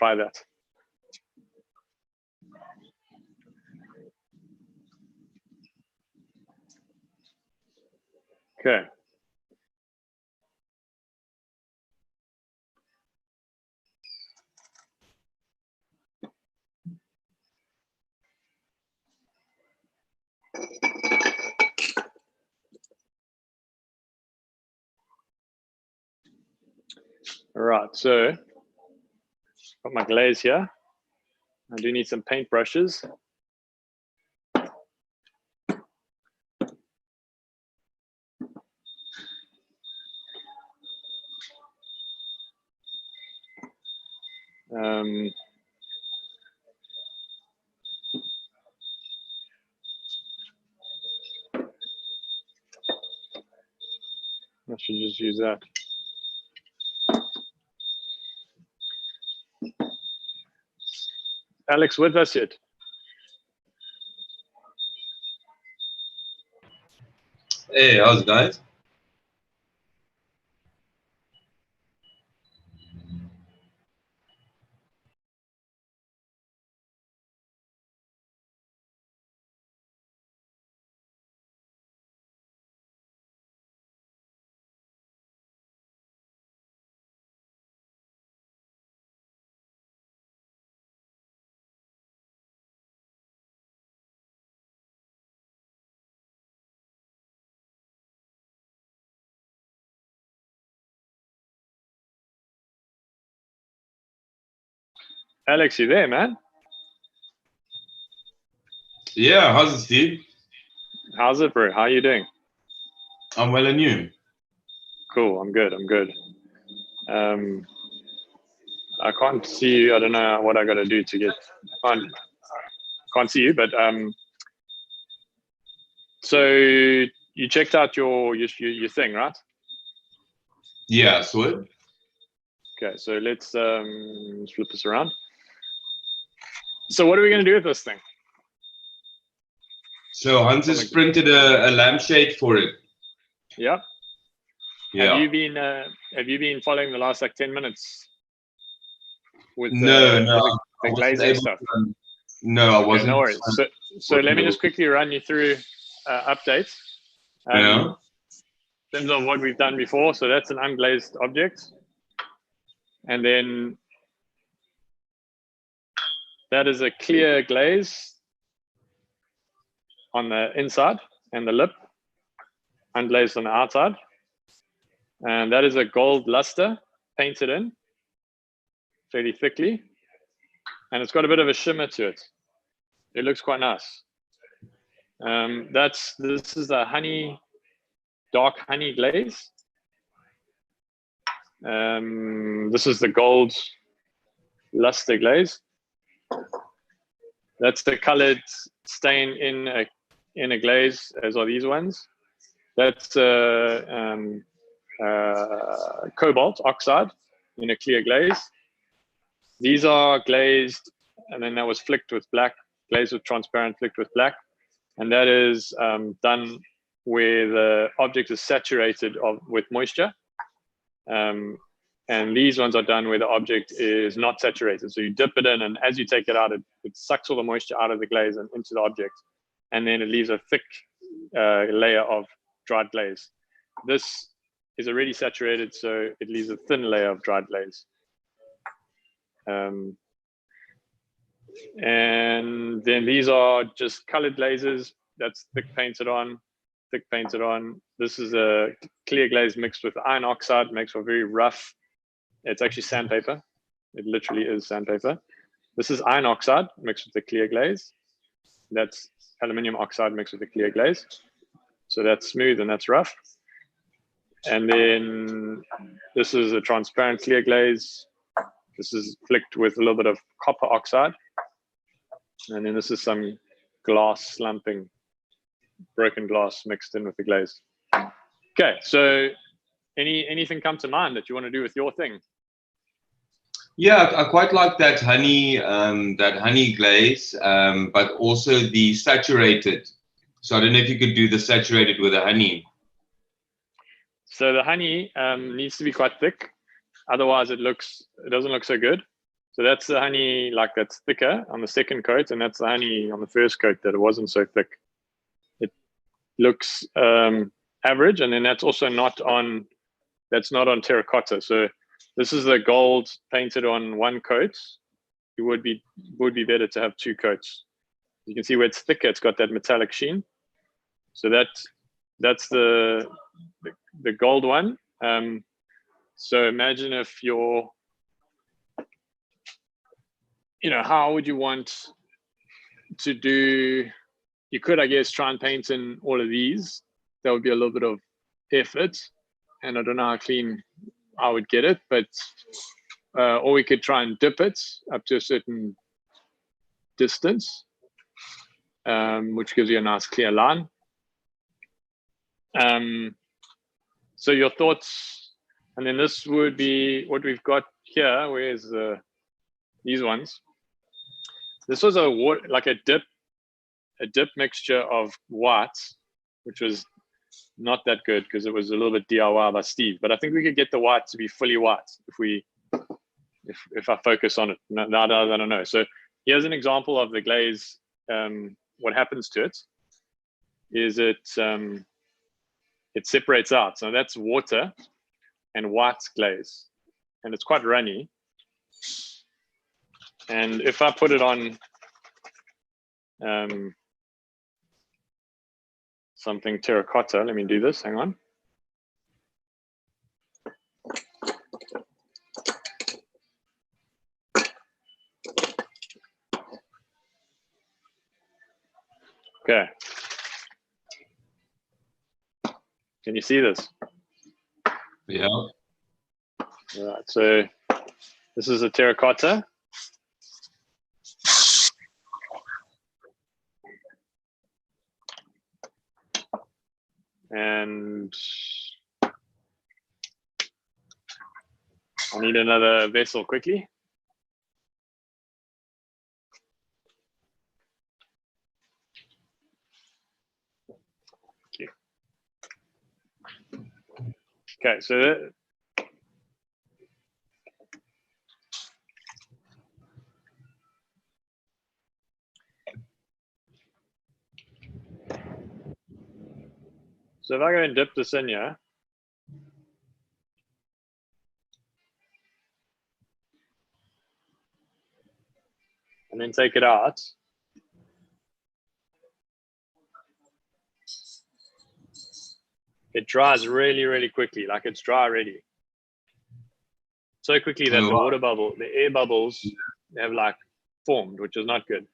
try that. Okay. All right, so got my glaze here. I do need some paint brushes. I should just use that. Alex, with us yet? Hey, how's it, guys? Alex, you there, man? Yeah, how's it, Steve? How's it, bro? How are you doing? I'm well, and you? Cool, I'm good, I'm good. I can't see you. I don't know what I got to do to get, can't see you, but so you checked out your thing, right? Yeah, sweet. Okay, so let's flip this around. So what are we going to do with this thing? So Hans has printed a lampshade for it. Yeah. Yeah. Have you been following the last like 10 minutes with no, the glazing stuff? No, I wasn't. Okay, no worries. So let me just quickly run you through updates. Yeah. In terms of what we've done before. So that's an unglazed object. And then that is a clear glaze on the inside and the lip, unglazed on the outside. And that is a gold luster painted in fairly thickly. And it's got a bit of a shimmer to it. It looks quite nice. This is a dark honey glaze. This is the gold luster glaze. That's the colored stain in a glaze, as are these ones. That's cobalt oxide in a clear glaze. These are glazed, and then that was flicked with black, glazed with transparent, flicked with black. And that is done where the object is saturated with moisture. And these ones are done where the object is not saturated. So you dip it in, and as you take it out, it sucks all the moisture out of the glaze and into the object. And then it leaves a thick layer of dried glaze. This is already saturated, so it leaves a thin layer of dried glaze. And then these are just colored glazes. That's thick painted on. This is a clear glaze mixed with iron oxide, makes for very rough. It's actually sandpaper. It literally is sandpaper. This is iron oxide mixed with the clear glaze. That's aluminium oxide mixed with the clear glaze. So that's smooth and that's rough. And then this is a transparent clear glaze. This is flicked with a little bit of copper oxide. And then this is some glass slumping, broken glass mixed in with the glaze. Okay, so anything come to mind that you want to do with your thing? Yeah, I quite like that honey glaze, but also the saturated. So I don't know if you could do the saturated with the honey. So the honey needs to be quite thick, otherwise it doesn't look so good. So that's the honey, like that's thicker on the second coat, and that's the honey on the first coat that it wasn't so thick. It looks average, and then that's also not on terracotta. So this is the gold painted on one coat. It would be better to have two coats. You can see where it's thicker, it's got that metallic sheen. So that's the gold one. So imagine if you're, how would you want to do? You could, I guess, try and paint in all of these. That would be a little bit of effort, and I don't know how clean I would get it, but or we could try and dip it up to a certain distance, which gives you a nice clear line. So your thoughts, and then this would be what we've got here. Where's these ones? This was like a dip mixture of whites, which was not that good because it was a little bit DIY by Steve. But I think we could get the white to be fully white if I focus on it. No, I don't know. So here's an example of the glaze. What happens to it is it separates out. So that's water and white glaze, and it's quite runny. And if I put it on something terracotta, let me do this, hang on. Okay. Can you see this? Yeah. All right, so this is a terracotta. And I need another vessel quickly. Okay, so if I go and dip this in here, and then take it out, it dries really, really quickly, like it's dry already. So quickly that the air bubbles have like formed, which is not good.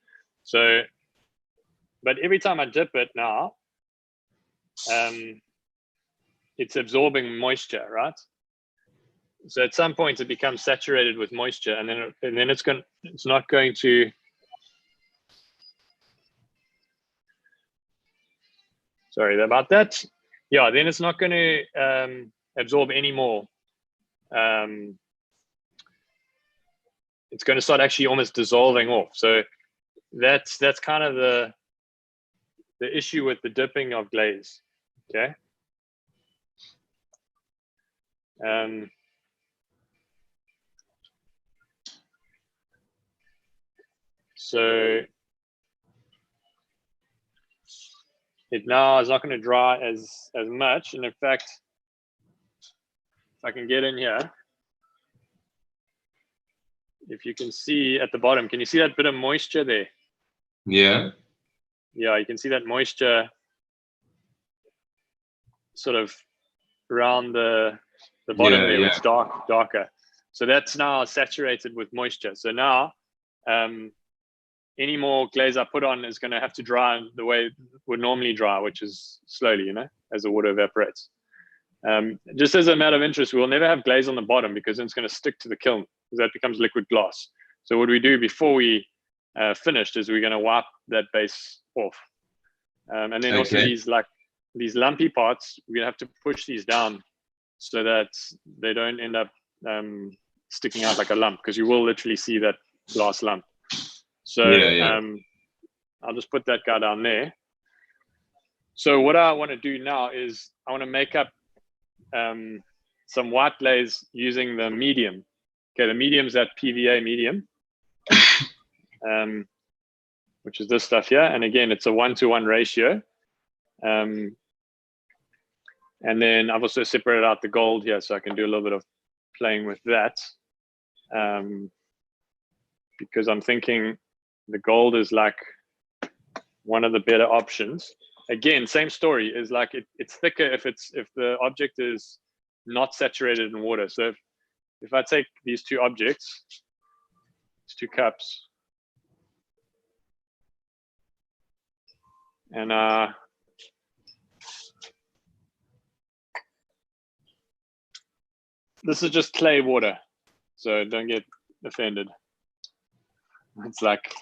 So, but every time I dip it now, it's absorbing moisture, right? So at some point it becomes saturated with moisture, and then it's not going to. Sorry about that. Yeah, then it's not going to absorb any more. It's going to start actually almost dissolving off. So that's kind of the issue with the dipping of glaze. Okay. So it now is not going to dry as much, and in fact, if I can get in here, if you can see at the bottom, can you see that bit of moisture there? Yeah. Yeah, you can see that moisture sort of around the bottom there. It's darker. So that's now saturated with moisture. So now any more glaze I put on is going to have to dry the way it would normally dry, which is slowly, as the water evaporates. Just as a matter of interest, we'll never have glaze on the bottom because then it's going to stick to the kiln because that becomes liquid glass. So what we do before we finished is we're going to wipe that base off. And then also these lumpy parts, we're going to have to push these down so that they don't end up sticking out like a lump, because you will literally see that glass lump. So I'll just put that guy down there. So what I want to do now is I want to make up some white glaze using the medium. Okay, the medium is that PVA medium. which is this stuff here. And again, it's a 1-to-1 ratio. And then I've also separated out the gold here, so I can do a little bit of playing with that. Because I'm thinking the gold is like one of the better options. Again, same story, is like it's thicker if the object is not saturated in water. So if I take these two objects, these two cups, and this is just clay water, so don't get offended. It's like,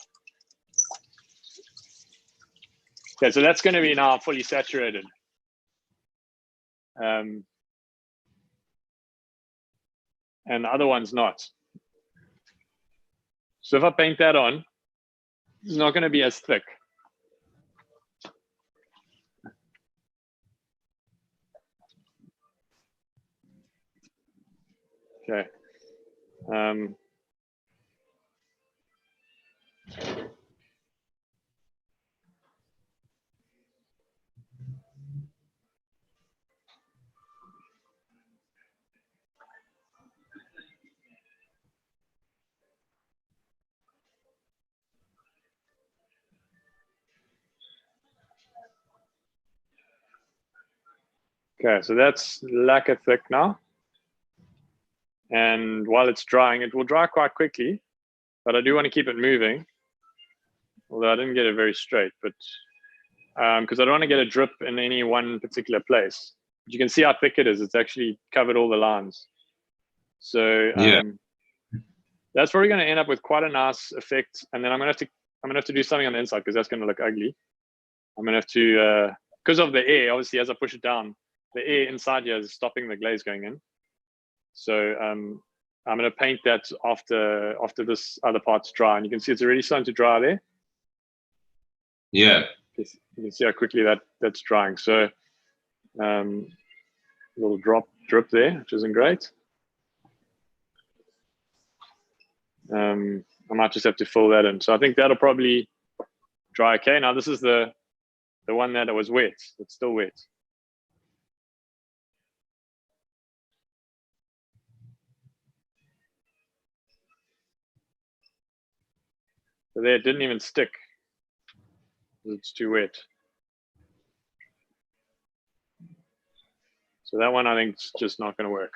okay, so that's going to be now fully saturated. And the other one's not. So if I paint that on, it's not going to be as thick. Okay. Okay, so that's lacquer thick now. And while it's drying, it will dry quite quickly, but I do want to keep it moving. Although I didn't get it very straight, but because I don't want to get a drip in any one particular place. But you can see how thick it is. It's actually covered all the lines. So yeah, that's probably going to end up with quite a nice effect. And then I'm gonna have to do something on the inside because that's going to look ugly. I'm gonna have to, because of the air, obviously, as I push it down, the air inside here is stopping the glaze going in. So I'm going to paint that after this other part's dry, and you can see it's already starting to dry there. yeah. You can see how quickly that's drying. So a little drip there, which isn't great. I might just have to fill that in. So I think that'll probably dry okay. Now this is the one that was wet. It's still wet. So there, it didn't even stick. It's too wet. So that one I think is just not going to work.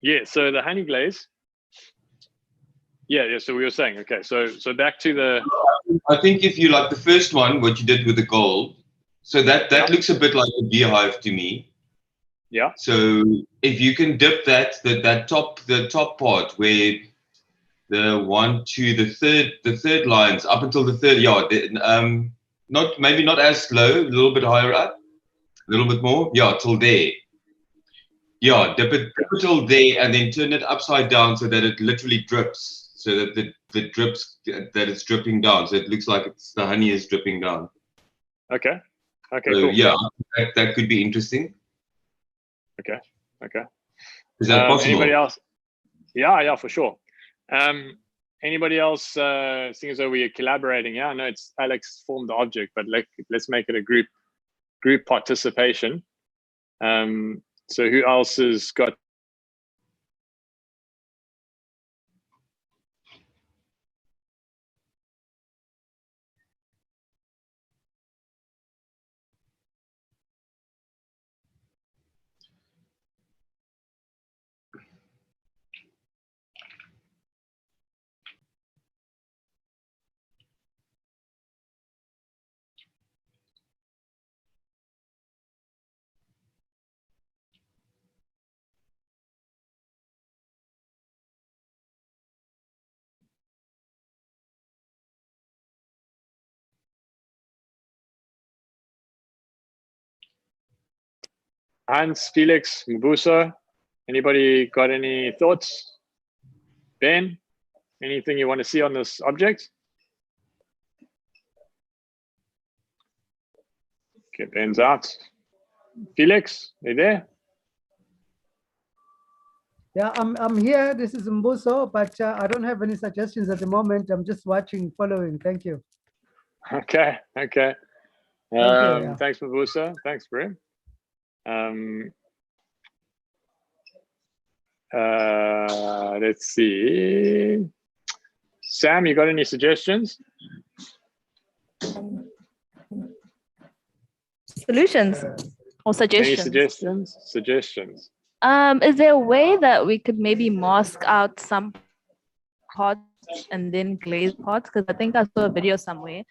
Yeah, so the honey glaze. Yeah, so we were saying, okay, so back to the... I think if you like the first one, what you did with the gold, so that looks a bit like a beehive to me. Yeah. So if you can dip the top part where the third lines up until the third yard, maybe not as slow, a little bit higher up, a little bit more, yeah, till there. Yeah, dip it till there and then turn it upside down so that it literally drips, so that the drips that it's dripping down, so it looks like the honey is dripping down. Okay. Okay. So, cool. yeah, that could be interesting. Okay. Okay. Is that possible? Anybody else? Yeah, for sure. Anybody else? Seeing as though we are collaborating, yeah. I know it's Alex formed the object, but let's make it a group participation. So who else has got? Hans, Felix, Mbuso, anybody got any thoughts? Ben, anything you want to see on this object? Okay, Ben's out. Felix, are you there? Yeah, I'm here. This is Mbuso, but I don't have any suggestions at the moment. I'm just watching, following. Thank you. Okay. Okay. Okay. Yeah. Thanks, Mabusa. Thanks, Brim. Let's see. Sam, you got any suggestions? Solutions or Any suggestions? suggestions? Suggestions. Is there a way that we could maybe mask out some parts and then glaze parts? Because I think I saw a video somewhere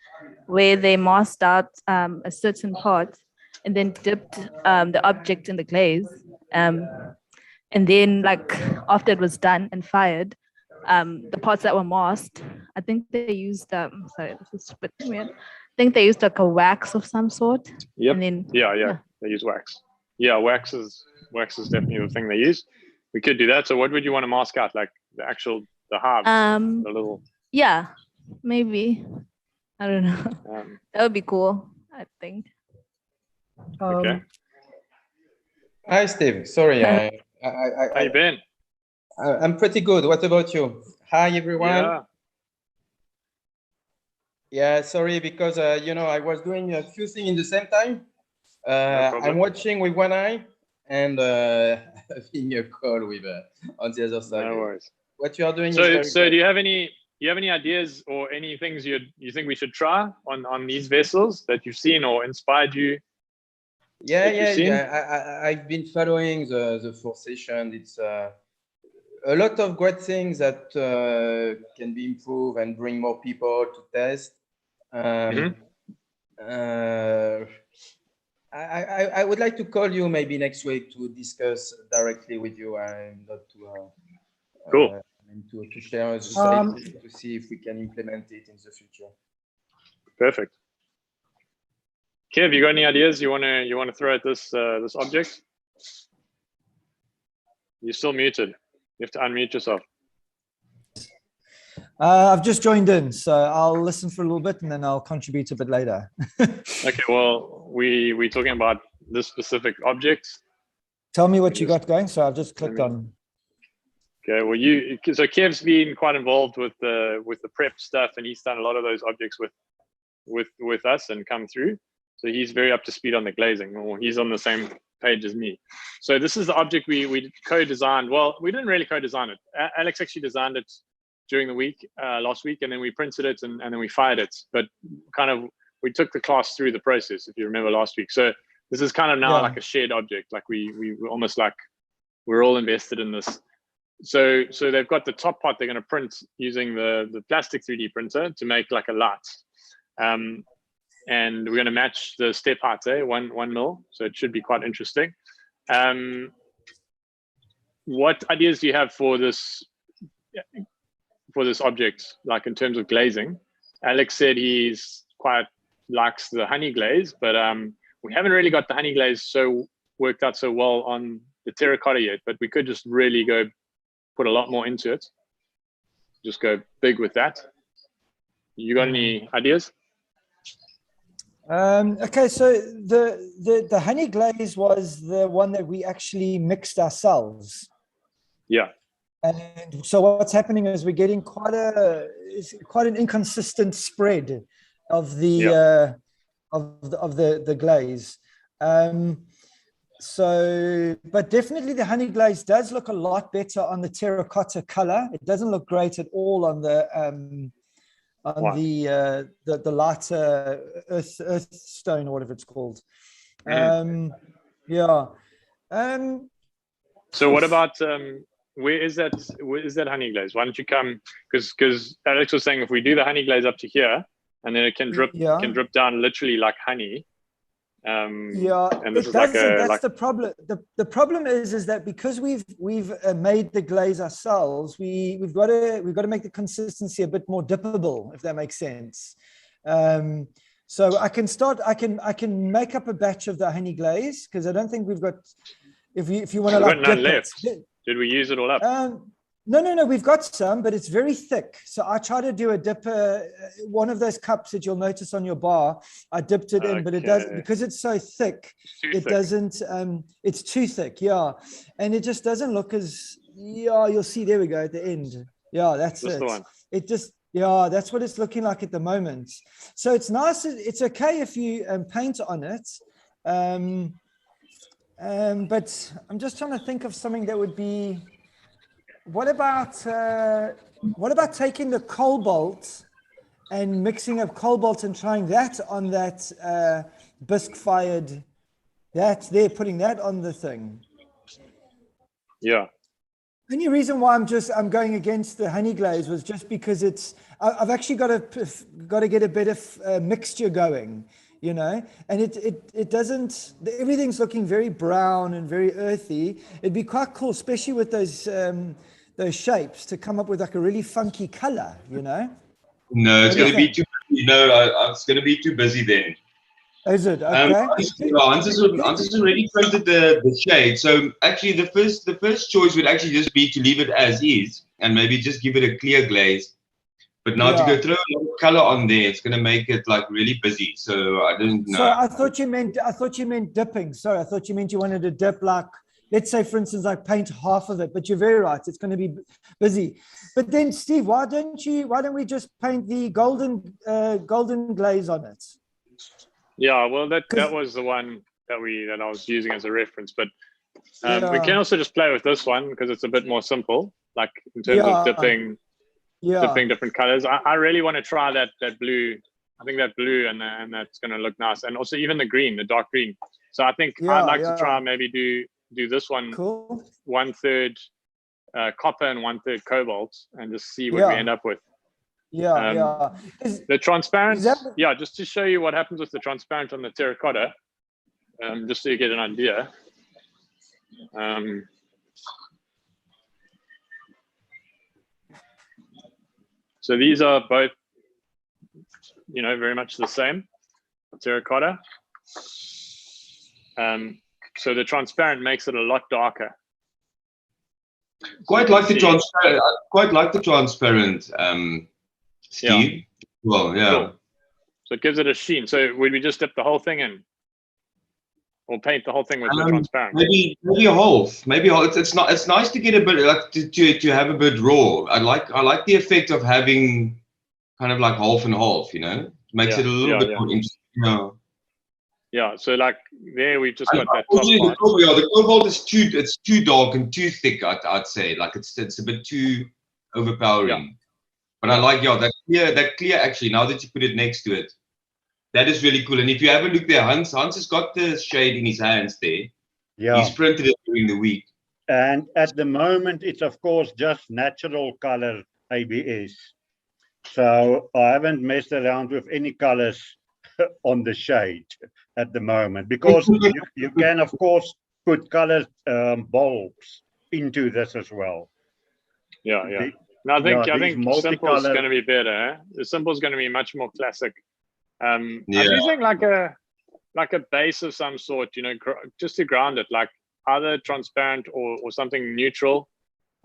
where they masked out a certain part and then dipped the object in the glaze. And then, like, after it was done and fired, the parts that were masked, I think they used sorry, this is a bit weird. I think they used like a wax of some sort. Yep. And then Yeah. They use wax. Yeah, wax is definitely the thing they use. We could do that. So what would you want to mask out? Like the halves, the little. Yeah, maybe. I don't know. That would be cool, I think. Okay. Hi, Steve. Sorry, How you been? I'm pretty good. What about you? Hi, everyone. Yeah, sorry, because I was doing a few things in the same time. No I'm watching with one eye and having a call with on the other side. No worries. What you are doing? So do you have any ideas or any things you think we should try on these vessels that you've seen or inspired you? Yeah. I've been following the 4 session. It's a lot of great things that can be improved and bring more people to test. I would like to call you maybe next week to discuss directly with you and not to cool. To share the site to see if we can implement it in the future. Perfect. Kev, you got any ideas you wanna throw at this object? You're still muted. You have to unmute yourself. I've just joined in, so I'll listen for a little bit and then I'll contribute a bit later. Okay, well, we're talking about this specific object. Tell me what you got going. So I've just clicked on. Okay, well, so Kev's been quite involved with the prep stuff, and he's done a lot of those objects with us and come through. So he's very up to speed on the glazing, or he's on the same page as me. So this is the object we co-designed. Well, we didn't really co-design it. Alex actually designed it during the week, last week, and then we printed it and then we fired it. But kind of, we took the class through the process, if you remember last week. So this is kind of now like a shared object, like we almost like we're all invested in this. So they've got the top part they're going to print using the plastic 3D printer to make like a light. And we're going to match the step height, 1 mil. So it should be quite interesting. What ideas do you have for this object, like in terms of glazing? Alex said he's quite likes the honey glaze, but we haven't really got the honey glaze worked out so well on the terracotta yet, but we could just really go put a lot more into it. Just go big with that. You got any ideas? Okay, so the honey glaze was the one that we actually mixed ourselves. Yeah. And so what's happening is we're getting quite an inconsistent spread of the the glaze. So, but definitely the honey glaze does look a lot better on the terracotta color. It doesn't look great at all on the lighter earth stone or whatever it's called. Yeah. So what about where is that honey glaze? Why don't you come? Because Alex was saying if we do the honey glaze up to here, and then it can drip down literally like honey. And this is that's the problem. The problem is that because we've made the glaze ourselves, we've got to make the consistency a bit more dippable, if that makes sense. So I can make up a batch of the honey glaze, because I don't think we've got. If you want to like none left. Did we use it all up? No, we've got some, but it's very thick. So I try to do a dipper, one of those cups that you'll notice on your bar. I dipped it in, but it does, because it's so thick, it doesn't, it's too thick, yeah. And it just doesn't look as, yeah, you'll see, there we go at the end. Yeah, that's That's it. the one. It just, yeah, that's what it's looking like at the moment. So it's nice. It's okay if you paint on it. But I'm just trying to think of something that would be, what about taking the cobalt and mixing up cobalt and trying that on that bisque fired, putting that on the thing. Yeah. Only reason why I'm going against the honey glaze was just because I've actually got to get a bit of mixture going, you know, and it doesn't, everything's looking very brown and very earthy. It'd be quite cool, especially with those shapes, to come up with like a really funky color, you know. No, it's What do going you to be think? too. It's going to be too busy then. Is it okay? Hans has already printed the shade. So actually, the first choice would actually just be to leave it as is and maybe just give it a clear glaze. But now to go throw a lot of color on there, it's going to make it like really busy. So I don't know. So I thought you meant dipping. Sorry, I thought you meant you wanted to dip, like, let's say, for instance, like paint half of it. But you're very right. It's going to be busy. But then, Steve, why don't we just paint the golden glaze on it? Yeah, well, that was the one that I was using as a reference. But we can also just play with this one because it's a bit more simple, like in terms of dipping different colors. I really want to try that blue. I think that blue and that's going to look nice, and also even the green, the dark green. So I think I'd like to try maybe do this one, cool. 1/3 copper and 1/3 cobalt, and just see what we end up with. The transparent, just to show you what happens with the transparent on the terracotta, just so you get an idea. So these are both, you know, very much the same terracotta. So the transparent makes it a lot darker. Quite like the transparent. Steve. Yeah. Well, yeah. Cool. So it gives it a sheen. So would we just dip the whole thing in, or paint the whole thing with the transparent? Maybe a half. Maybe it's not. It's nice to get a bit like to have a bit raw. I like the effect of having kind of like half and half. You know, it makes it a little bit more interesting. Yeah. Yeah. So like there, we've just got that top part. The cobalt is too dark and too thick. I'd say like it's a bit too overpowering. Yeah. But I like that clear actually, now that you put it next to it, that is really cool. And if you have a look there, Hans has got the shade in his hands there. Yeah. He's printed it during the week. And at the moment, it's of course just natural color ABS. So I haven't messed around with any colors on the shade at the moment, because you can of course put colored bulbs into this as well. Yeah. No, I think simple is going to be better. The simple is going to be much more classic. I'm using like a base of some sort, you know, just to ground it, like either transparent or something neutral,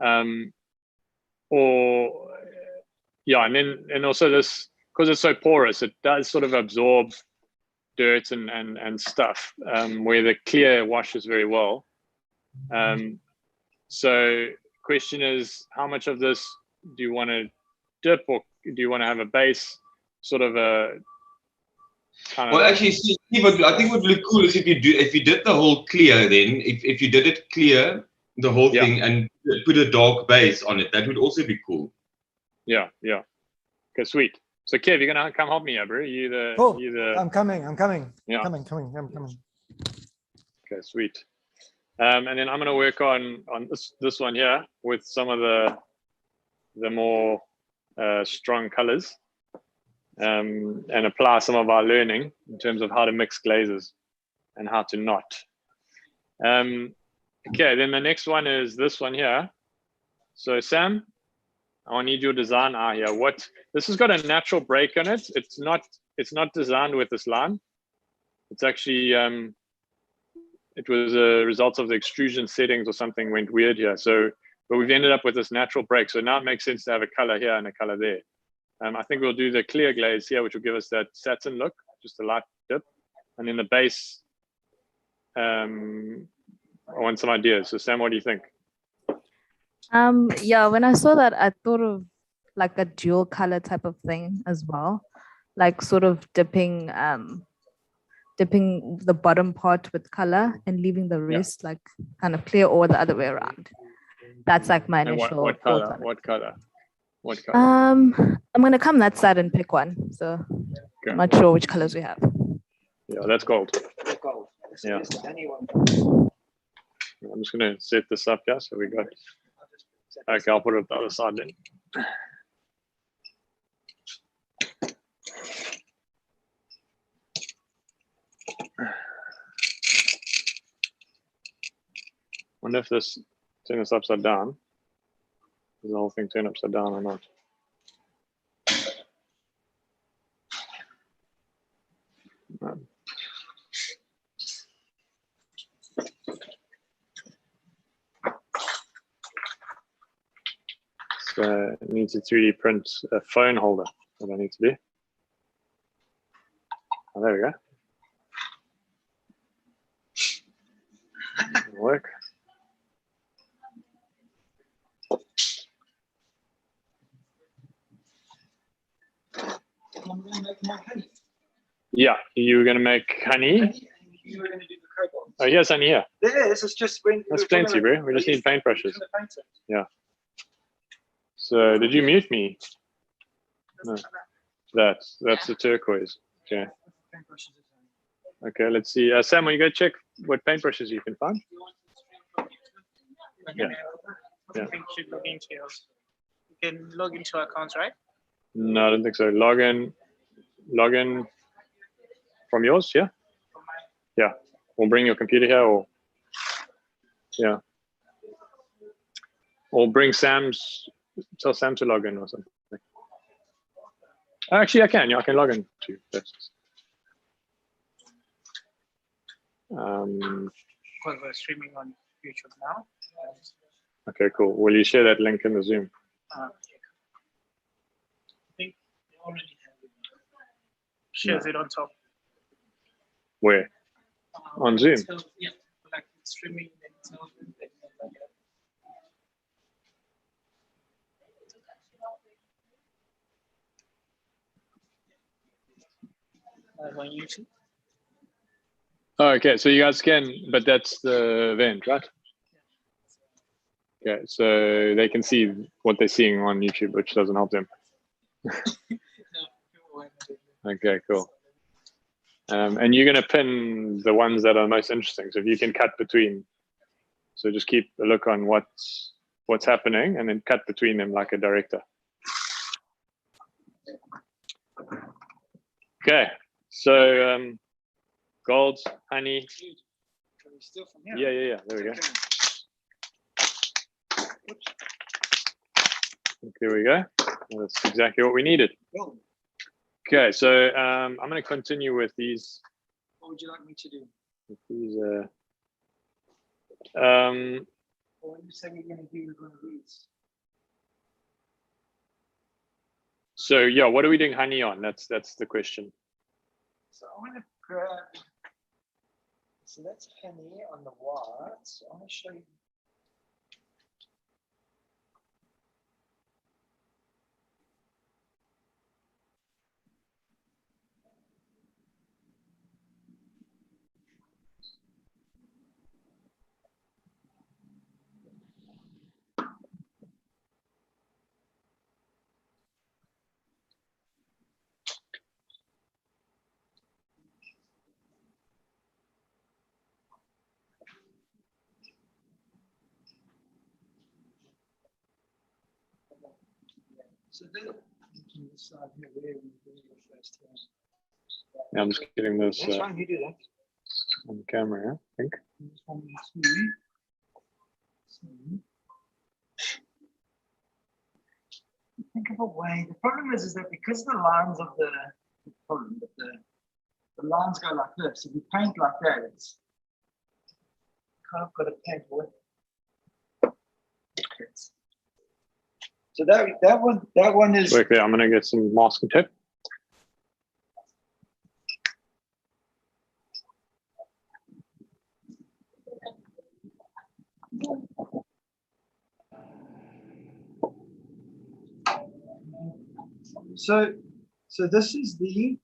and also this, because it's so porous, it does sort of absorb dirt and stuff, where the clear washes very well. So question is, how much of this do you want to dip, or do you want to have a base sort of a kind of? Well, actually, Steve, I think what would look cool is if you did the whole clear, then if you did it clear, the whole thing, and put a dark base on it, that would also be cool. Yeah. Okay, sweet. So Kev, you're gonna come help me, bro. Cool. I'm coming. Yeah. I'm coming. Okay, sweet. And then I'm gonna work on this one here with some of the more strong colors, and apply some of our learning in terms of how to mix glazes and how to not. Okay, then the next one is this one here. So Sam, I need your design eye here. This has got a natural break on it. It's not designed with this line. It's actually it was a result of the extrusion settings or something went weird here. But we've ended up with this natural break. So now it makes sense to have a color here and a color there. I think we'll do the clear glaze here, which will give us that satin look, just a light dip. And then the base, I want some ideas. So Sam, what do you think? Yeah, when I saw that, I thought of like a dual color type of thing as well, like sort of dipping the bottom part with color and leaving the rest like kind of clear, or the other way around. That's like my And initial what thoughts color? on it. What color? What color? I'm gonna come that side and pick one. So I'm not sure which colors we have. Yeah, that's gold. Gold. Yeah. I'm just gonna set this up, yeah. So we got. Okay, I'll put it the other side then. Wonder if this turn this upside down. Does the whole thing turn upside down or not? No. So I need to 3D print a phone holder. What I need to do. Oh, there we go. It'll work. Yeah, you were going to make honey. You were going to do the cobalt. Oh, yes, honey here. This is just when. That's plenty, bro. We just need paintbrushes. Yeah. So did you mute me? No. That's the turquoise. Okay. Okay, let's see. Sam, will you go check what paintbrushes you can find? Yeah. I think you should log into yours. You can log into accounts, right? No, I don't think so. Log in from yours, yeah? Yeah. Or bring your computer here, or yeah. Or bring Sam's, tell Sam to log in or something. Actually, I can. Yeah, I can log in too. Because we're streaming on YouTube now. Okay, cool. Will you share that link in the Zoom? I think they already have it. Shares it on top. Where? On Zoom? Yeah, like streaming themselves. On YouTube. Oh, okay, so you guys can, but that's the event, right? Okay, so they can see what they're seeing on YouTube, which doesn't help them. Okay, cool. And you're going to pin the ones that are most interesting. So if you can cut between, so just keep a look on what's happening and then cut between them like a director. Okay, so gold, honey. Yeah. There we go. There we go. That's exactly what we needed. Okay, so I'm going to continue with these. What would you like me to do? With these. Or when you say you're going to do one of these? So yeah, what are we doing honey on? That's the question. So I want to grab. So that's honey on the white. So I want to show you. So then you can decide here where we do your first one. Yeah, I'm just getting this That's fine, you do that. on the camera, yeah, I think. This one is smooth. Think of a way. The problem is that because the lines of the problem, but the lines go like this. If you paint like that, it's kind of got to paint with. So that one is. Work there. I'm gonna get some masking tape. So this is the.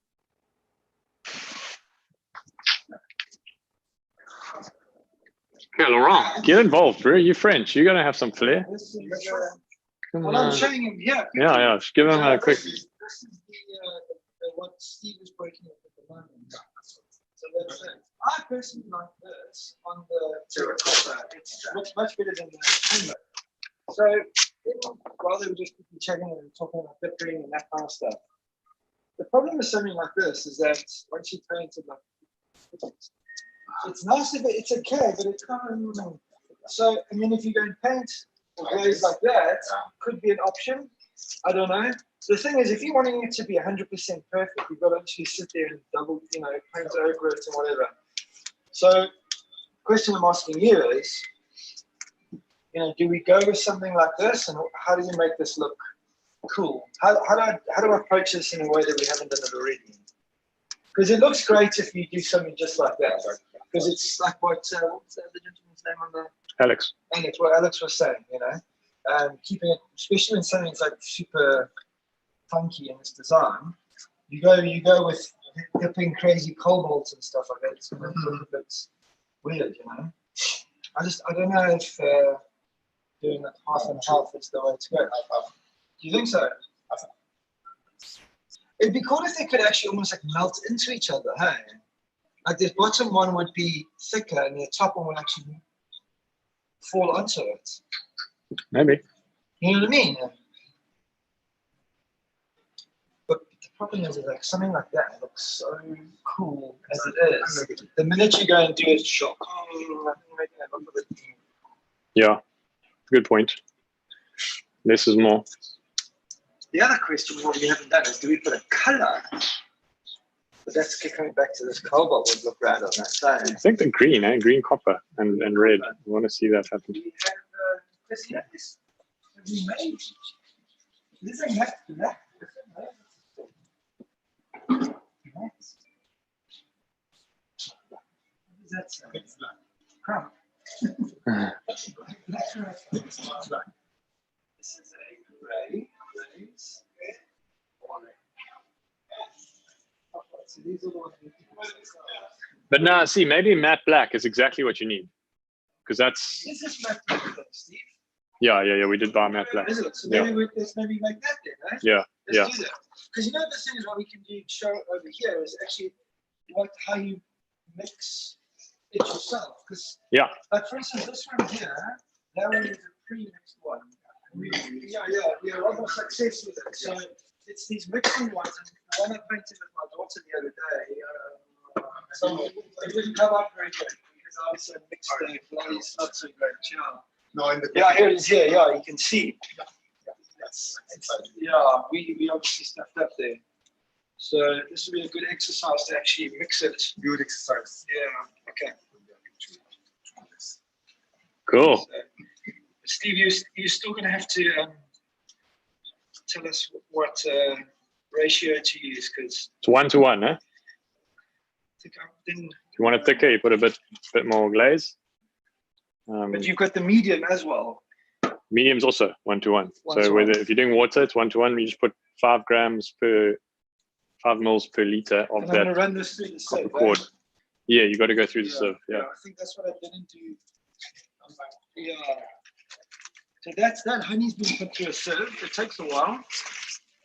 Okay, Laurent, get involved, bro. You're French. You're gonna have some flair. This is, Come well, I'm on. showing him here. Yeah, yeah. Just give him a quick. This is the what Steve is working with at the moment. So that's it. I personally like this on the terracotta. It's much better than the timber. So while they were just chatting and talking about dipping and that kind of stuff. The problem with something like this is that once you paint it, like it's nice if it's okay, but it's kind of so. I mean, if you go and paint or glaze like that, could be an option. I don't know. The thing is, if you're wanting it to be 100% perfect, you've got to actually sit there and double, paint over it and whatever. So, question I'm asking you is, do we go with something like this, and how do you make this look cool? How do I approach this in a way that we haven't done it already? Because it looks great if you do something just like that. Because it's like what's the gentleman's name on the Alex. Alex, what Alex was saying, keeping it, especially when something's like super funky in its design, you go with dipping crazy cobalts and stuff like that. It's going to look a bit weird, I don't know if doing it half and half is the way to go. Do you think so? It'd be cool if they could actually almost like melt into each other, hey? Like the bottom one would be thicker and the top one would actually fall onto it. Maybe. You know what I mean? But the problem is like something like that looks so cool as it is. The minute you go and do it, shock. Yeah, good point. Less is more. The other question, what we haven't done, is do we put a color? But that's coming back to this cobalt would look right on that side. I think the green, green copper and red. I want to see that happen. We have this we made. This ain't have to that. That's crap. This is a gray. So these are the ones we But now, see, maybe matte black is exactly what you need, because that's. This is matte black, Steve. Yeah. We did buy matte black. Is it? So Yeah. let's maybe make that then, right? Yeah. Let's do that. Because the thing is, what we can do show over here is actually how you mix it yourself. Because like for instance, this one here, that one is a pre-mixed one. We had a lot more success with it. So it's these mixing ones, and the one I painted with my daughter the other day, so it didn't come up very good because I also mixed the glaze not so great. Here it is. Here, you can see. We obviously stuffed up there. So this would be a good exercise to actually mix it. Good exercise. Yeah. Okay. Cool. So, Steve, you're still going to have to tell us what ratio to use, because It's 1-to-1, eh? if you want it thicker, you put a bit more glaze. but you've got the medium as well. Medium's also 1-to-1. So if you're doing water, it's 1-to-1. You just put 5 mils per liter of And that I'm going to run this through the copper sieve. cord. Yeah, you got to go through the sieve. Yeah. I think that's what I didn't do. Yeah. So that's that. Honey's been put through a sieve. It takes a while.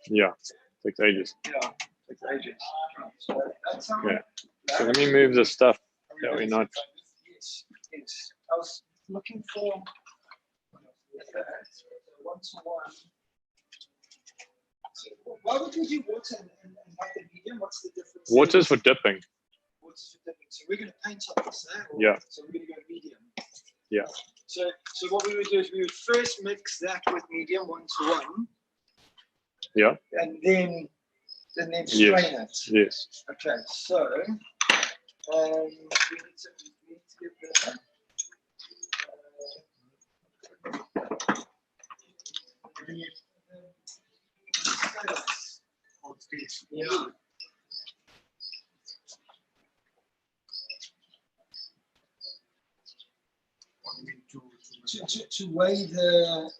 Yeah, it takes ages. Yeah, it takes ages. So that's how. Yeah. So let me move the stuff that we're not. Yes. I was looking for 1-to-1. So why would we do water and not the medium? What's the difference? Water's for dipping. Water's for dipping. So we're going to paint on this, eh? Yeah. So we're going to go medium. Yeah. So what we would do is we would first mix that with medium 1-to-1. Yeah. And then strain it. Yes. Okay. So we need to get the. Yeah. To weigh the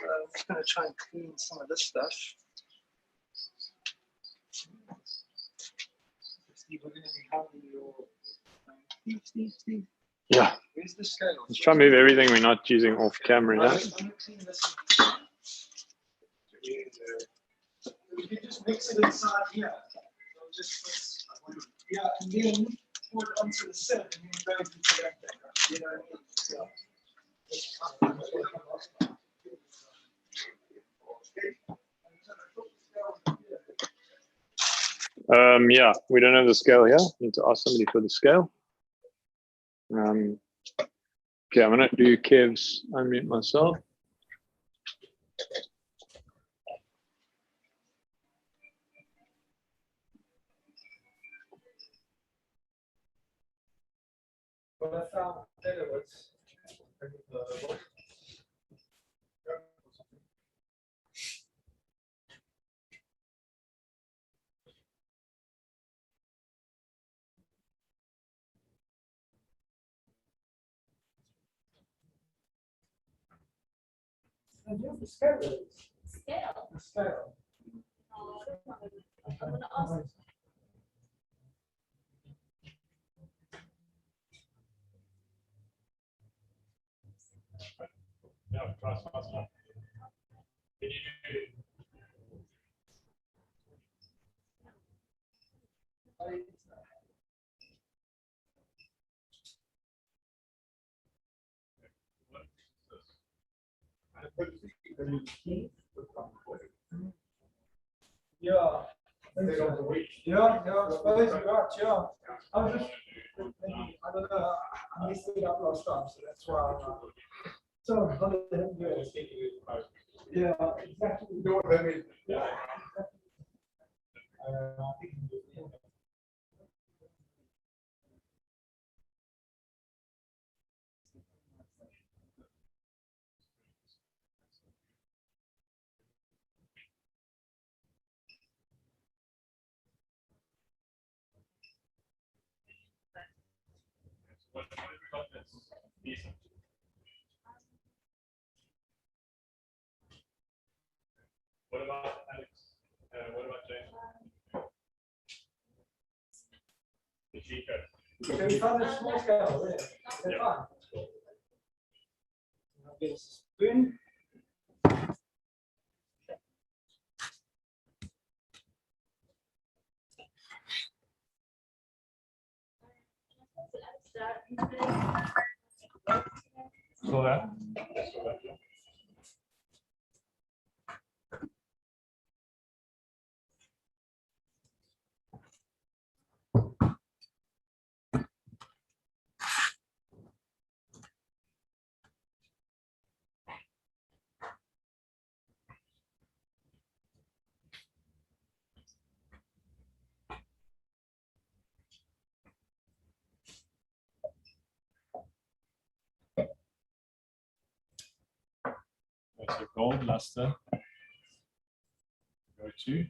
So I'm just going to try and clean some of this stuff. Steve, we're going to be having your Steve. Yeah. Where's the scale? Let's try and move everything we're not using off camera now. I'm going to clean this. We can just mix it inside here. So just yeah, and then pour it onto the set and then go into the you know what I mean? Yeah, we don't have the scale here. Need to ask somebody for the scale. Okay, I'm gonna do Kev's unmute myself. What I found better was the scale. Scale. The scale. I'm gonna ask. Yeah, try faster. Yeah. Yeah, I suppose you're right, yeah. I was just thinking, I don't know, I messed it up last time, so that's why I'm so how did that go? Yeah, exactly. You know what I mean? Yeah. What about Alex? What about James? The cheaper. Can we find a small scale? Yeah. They're fine. I'll get a spoon. So that. That's a gold luster. Go to.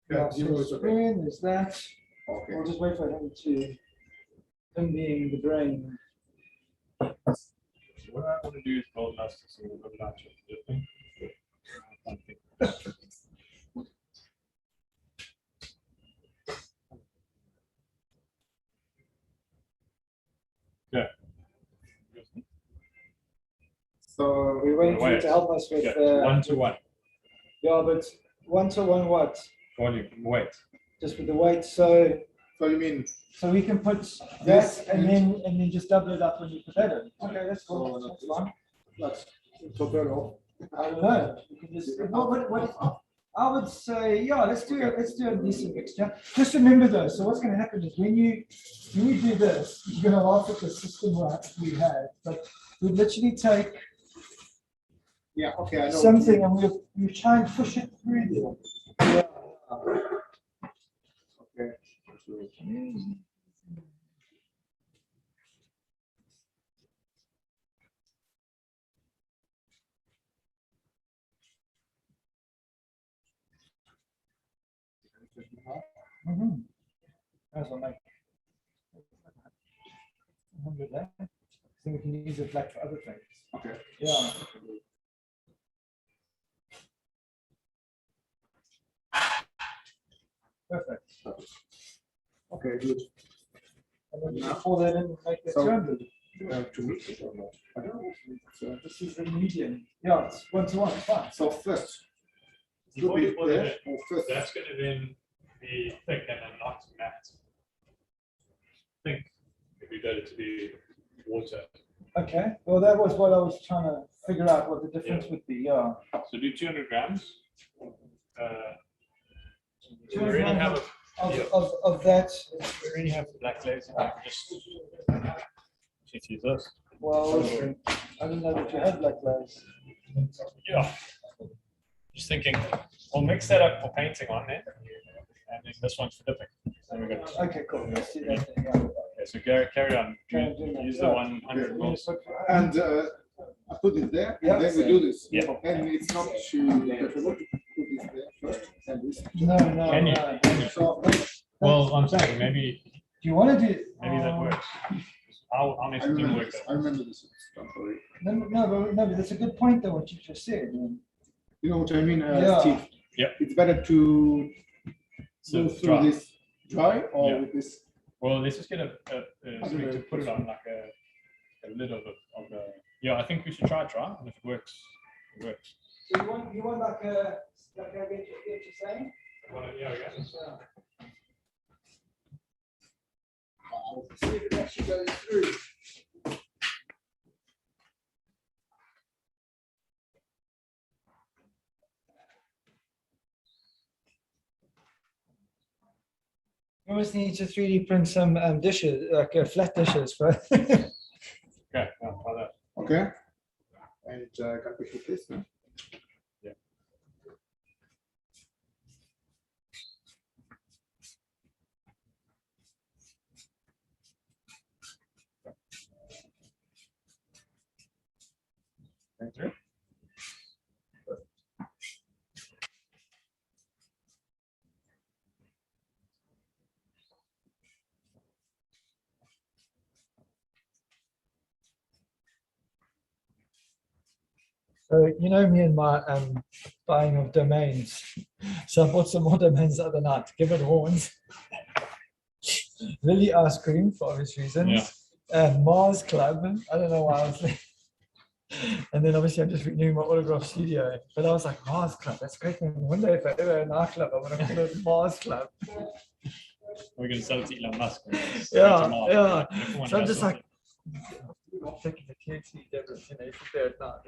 Yeah, so spoon, there's that. Okay. We'll just wait for him being the brain. So what I want to do is gold luster, so we'll go down to the thing. Yeah. So we're waiting for you to help us with 1-to-1. Yeah, but 1-to-1 what? Volume, weight. Just with the weight. So you mean? So we can put that and then just double it up when you put that in. Okay, that's cool. That's fine. Let's top that off. I don't know. We can just, what I would say, yeah, let's do a decent mixture. Just remember though, so what's going to happen is when you do this, you're going to laugh at the system we had, but we literally take okay, I know something and we try and push it through there. Yeah. Okay. That's what I like. then we can use it like for other things. Okay. Yeah. Perfect. Okay, good. And then you can pour that in and make it So- 200. To mix it or not? I don't know. So, This is the medium. Yeah, it's 1-to-1, fine. so first, Before you pour that or first. That's going to then be thick and then not matte. I think it'd be better to be water. Okay, well, that was what I was trying to figure out what the difference would be, yeah. So do 200 grams. We 200 already have grams a, yeah, of that, we already have black glaze. And I can just use this. well, I didn't know that you had black glaze. Yeah. Just thinking, we'll mix that up for painting on there, and then this one's for dipping. Then we're gonna. Okay, cool, let's do that then, yeah. Okay, so carry on. Use the 100 mils. And I put it there, Yeah. and then we do this. Yeah. And it's not too preferable to put this there first and this. No, Can you? no. So, Well, I'm saying maybe Do you want to do? maybe that works. I'll make I it remember work. this. I remember this. Don't worry. No, but that's a good point though, what you just said. You know what I mean, Yeah. Steve? Yeah. It's better to So go through dry. this dry or Yeah. with this. Well, let's just get a something to put it on, like a lid of the. Yeah, I think we should try dry, and if it works, it works. So you want like I get you saying? Yeah, See if it actually goes through. You always need to 3D print some dishes, like flat dishes, right? Okay, I'll try that. Okay. And can we put this? No? Yeah. Thank you. So you know me and my buying of domains. So I bought some more domains the other night. Give it horns. Lily ice cream for obvious reasons. Mars Club. I don't know why I was there. And then obviously I'm just renewing my autograph studio. But I was like, Mars Club, that's great. One day if I ever have a nightclub, I want to call it Mars Club. We're going to sell it to Elon Musk. Yeah. Everyone So I'm has just like, something. taking the TNT Deborah's, you know, you prepare it now.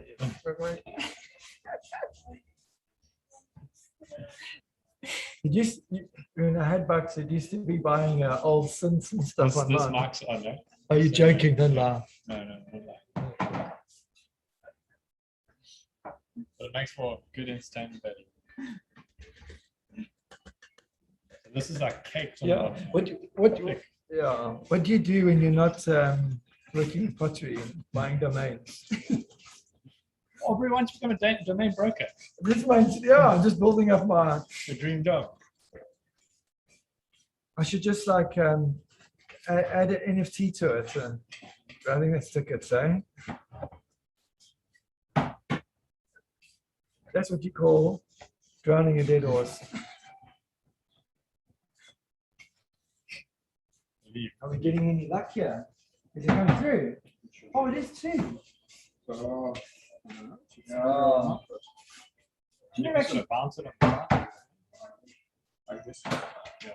When I had bucks, it used to be buying old synths and stuff This online. marks on there. Are you joking? Don't laugh. No, don't lie. But it makes for good entertainment value. So this is like caked on Yeah. the What do you do when you're not working with pottery and buying domains? Oh, we want to become a domain broker. This means, I'm just building up my. The dream job. I should just like add an NFT to it. I think that's tickets, eh? That's what you call drowning a dead horse. Are we getting any luck here? Is it coming through? Oh, it is too. So, Oh. You can sort of bounce it on the top. like this. Yeah.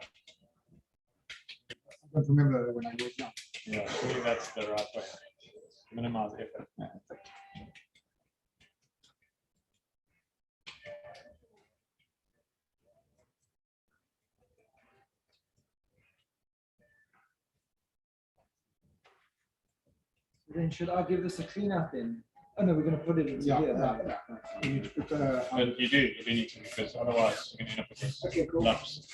I don't remember when I was young. Yeah, I think that's the right way. Minimize effort. Then should I give this a clean out then? Oh no, we're going to put it into Yeah, here. yeah. You need to put, But you do need to, because otherwise you're going to end up with this Okay, cool. lumps.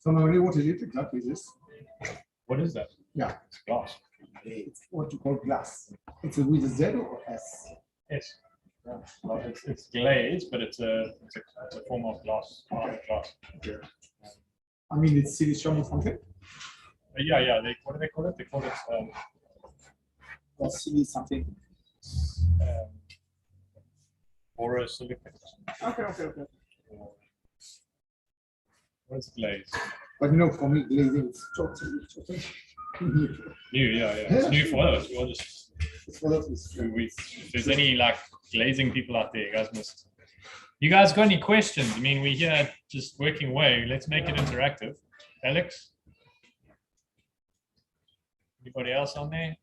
So normally what is it exactly this? What is that? Yeah. It's glass. It's what you call glass. It's with a Z or S? Yes. Yeah. Well, it's glaze, but it's a form of glass. Glass. Okay. I mean, it's silicon or something? Yeah. What do they call it? They call it Or something. borosilicate. Okay. What's glaze? But you know, for me, glazing is totally new. Yeah. It's new for us. We'll just. It's for us. If there's any like glazing people out there, you guys got any questions? I mean, we're here just working away. Let's make it interactive. Alex? Anybody else on there?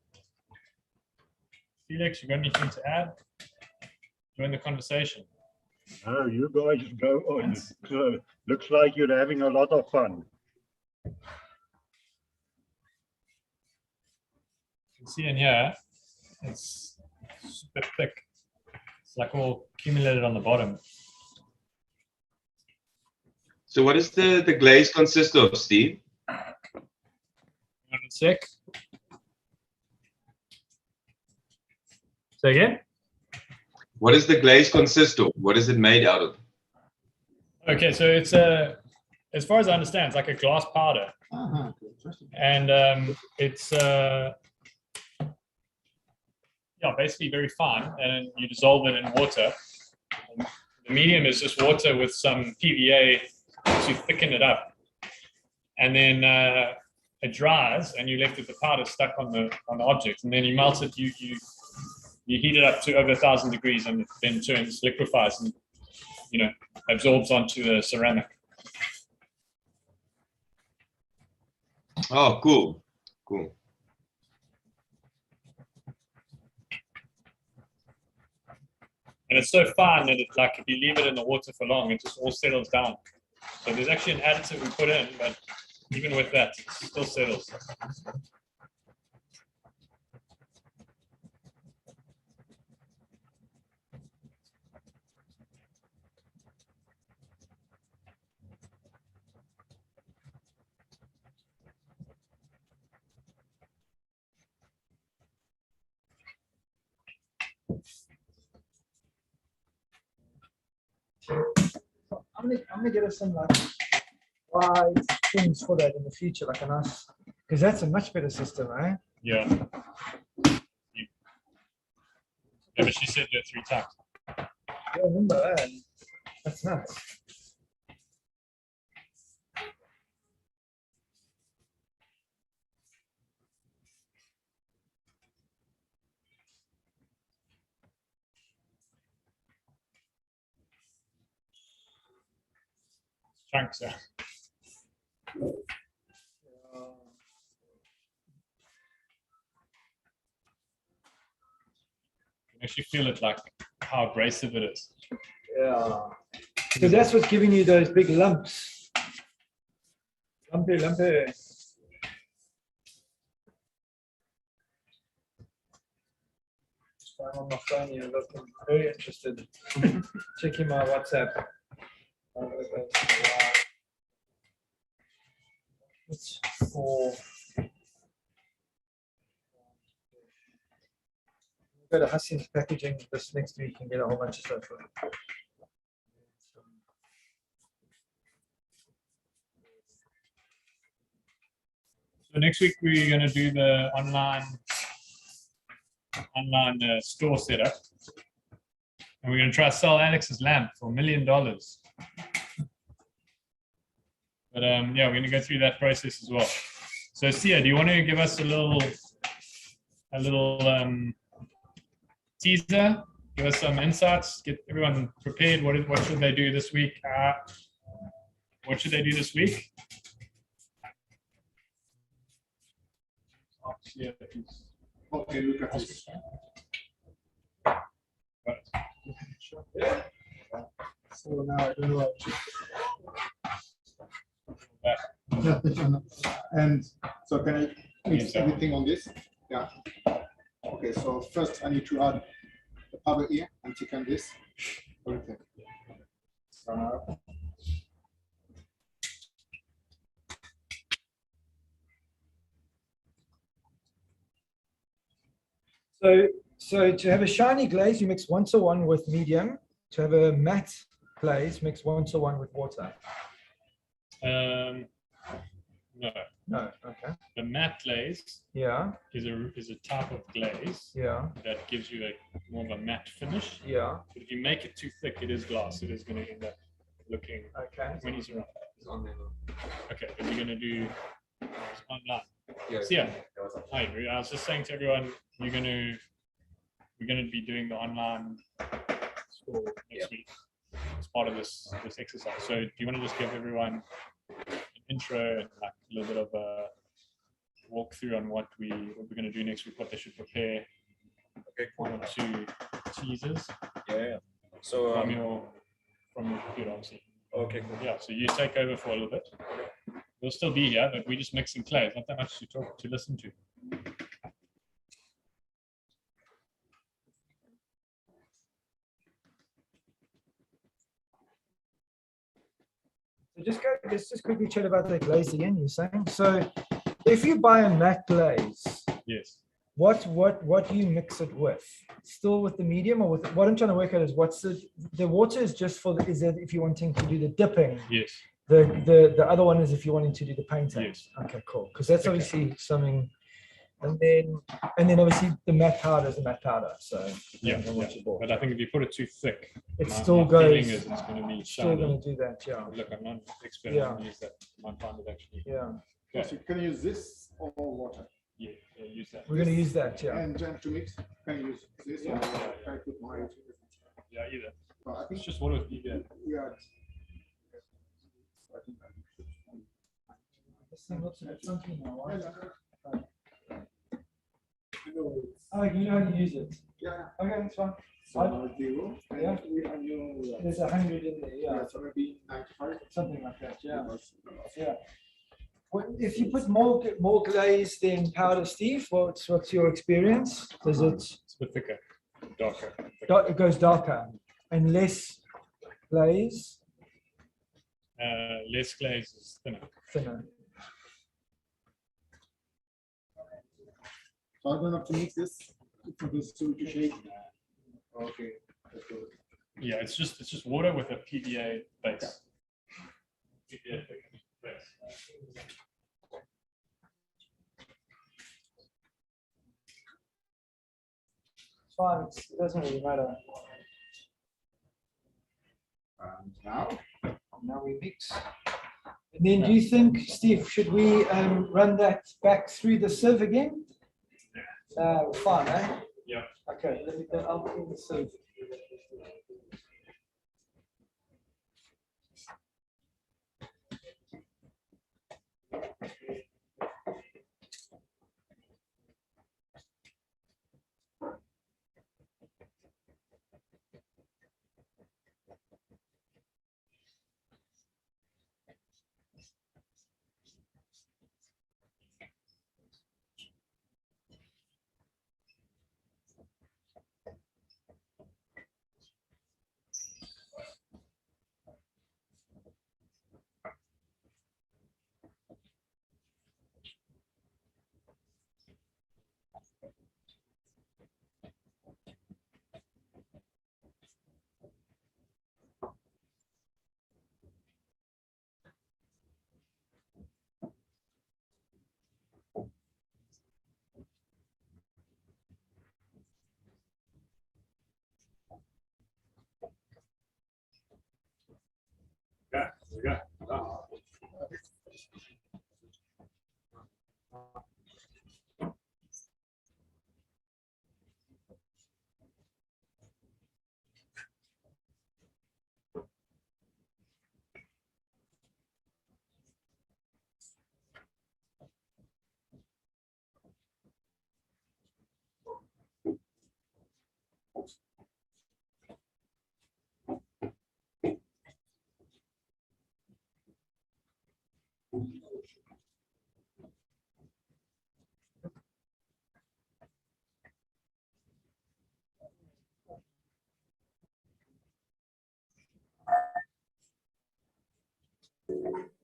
Felix, you got anything to add? Join the conversation. Oh, you guys go on. Looks like you're having a lot of fun. You can see in here, it's super thick. It's like all accumulated on the bottom. So what does the glaze consist of, Steve? One sec. Say again? What does the glaze consist of? What is it made out of? Okay, so it's as far as I understand, it's like a glass powder. And it's basically very fine, and you dissolve it in water. And the medium is just water with some PVA to thicken it up, and then it dries, and you're left with the powder stuck on the object. And then you melt it. You heat it up to over 1,000 degrees, and it then turns, liquefies, and absorbs onto the ceramic. Oh, cool. And it's so fine that it's like if you leave it in the water for long, it just all settles down. So there's actually an additive we put in, but even with that, it still settles. I'm gonna get us some like wide things for that in the future, like a nice, because that's a much better system, eh? Yeah. Yeah, but she said that 3 times. I remember that. That's nuts. Chunks. Yeah. You can actually feel it, like how abrasive it is. Yeah. So that's what's giving you those big lumps. Lumpy. I'm on my phone here, look, I'm very interested. Checking my WhatsApp. It's for go to Hassim's packaging this next week and get a whole bunch of stuff. So next week we're going to do the online store setup, and we're going to try to sell Alex's lamp for $1 million. But yeah, we're going to go through that process as well. So Sia, do you want to give us a little teaser? Give us some insights. Get everyone prepared. What should they do this week? What should they do this week? Okay, look at this. So now I don't know what to. And so can I mix everything on this? Yeah. Okay, so first I need to add the powder here and thicken this. Okay. So to have a shiny glaze, you mix 1:1 with medium. To have a matte glaze, mix 1:1 with water. No. No. Okay. The matte glaze Yeah. is a type of glaze Yeah. that gives you more of a matte finish. Yeah. But if you make it too thick, it is glass. It is going to end up looking. Okay. When he's around. Okay, but you're going to do online. Yes. So yeah. Hi, I was just saying to everyone, we're going to be doing the online store next week as part of this exercise. So do you want to just give everyone an intro and like a little bit of a walkthrough on what we're going to do next week, what they should prepare? Okay, cool. 1 or 2 teasers. Yeah. So from your computer, obviously. Okay, cool. Yeah. So you take over for a little bit. We'll still be here, but we just mixing clay. Not that much to listen to. So let's just quickly chat about the glaze again. You're saying so. If you buy a matte glaze, yes. What do you mix it with? Still with the medium, or with what I'm trying to work out is what's the water is just for is it if you're wanting to do the dipping? Yes. The other one is if you're wanting to do the painting. Yes. Okay, cool. Because that's obviously something, and then obviously the matte powder is the matte powder. So yeah. But I think if you put it too thick, it still goes. It's going to be still going to do that. Yeah. Look, I'm not an expert. Yeah. I'm going to use that. I might find it actually. Yeah. Okay. So can you use this or water? Yeah, use that. We're going to use that, yeah. And then to mix, can you use this or can I put my? Yeah, either. Well, I think it's just water with PVA. Yeah. Oh, you know how to use it. Yeah. Okay, that's fine. So 0. Yeah. There's 100 in there. Yeah. So maybe 95. Something like that. Yeah. Yeah. If you put more glaze than powder, Steve, what's your experience? Does it? It's a bit thicker, darker. It goes darker and less glaze. Less glaze is thinner. Thinner. So I don't have to mix this for this to shake. Okay. Yeah, it's just water with a PVA base. PVA base. It's fine. It doesn't really matter. Now we mix. And then, do you think, Steve, should we run that back through the sieve again? Fine, eh? Yeah. Okay. I'll clean the sieve. Yeah.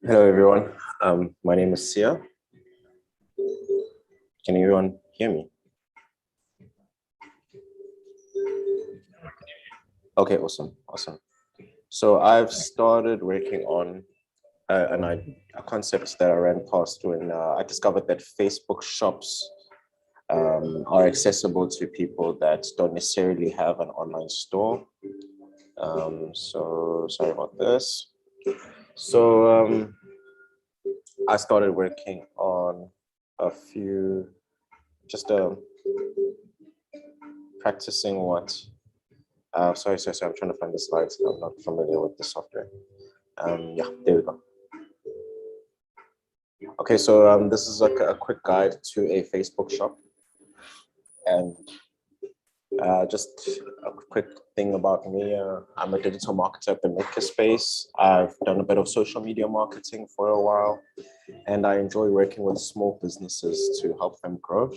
Hello, everyone. My name is Sia. Can everyone hear me? Okay, awesome, awesome. So I've started working on a concept that I ran past when I discovered that Facebook shops are accessible to people that don't necessarily have an online store. So sorry about this. So I started working on a few, just practicing what, sorry, I'm trying to find the slides. I'm not familiar with the software. Yeah, there we go. Okay, so this is like a quick guide to a Facebook shop. And just a quick thing about me, I'm a digital marketer at the makerspace. I've done a bit of social media marketing for a while, and I enjoy working with small businesses to help them grow.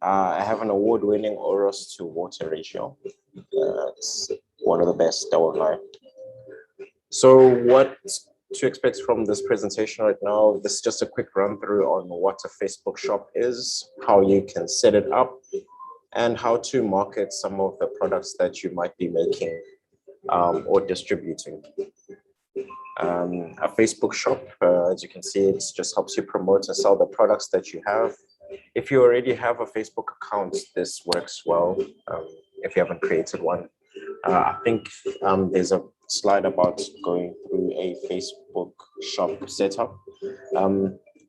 I have an award-winning Oros to water ratio. It's one of the best, I won't lie. So what to expect from this presentation right now? This is just a quick run through on what a Facebook shop is, how you can set it up, and how to market some of the products that you might be making or distributing. A Facebook shop, as you can see, it just helps you promote and sell the products that you have. If you already have a Facebook account, this works well. If you haven't created one, I think there's a slide about going through a Facebook shop setup.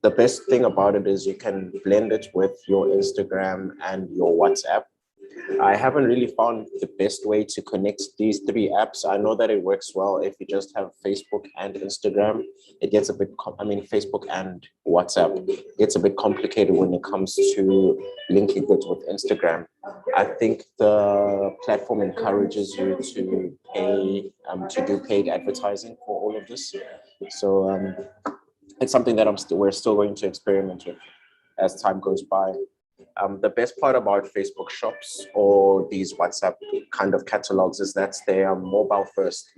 The best thing about it is you can blend it with your Instagram and your WhatsApp. I haven't really found the best way to connect these three apps. I know that it works well if you just have Facebook and Instagram. It gets a bit, Facebook and WhatsApp. It gets a bit complicated when it comes to linking it with Instagram. I think the platform encourages you to pay, to do paid advertising for all of this. So it's something that we're still going to experiment with as time goes by. The best part about Facebook shops or these WhatsApp kind of catalogs is that they are mobile first,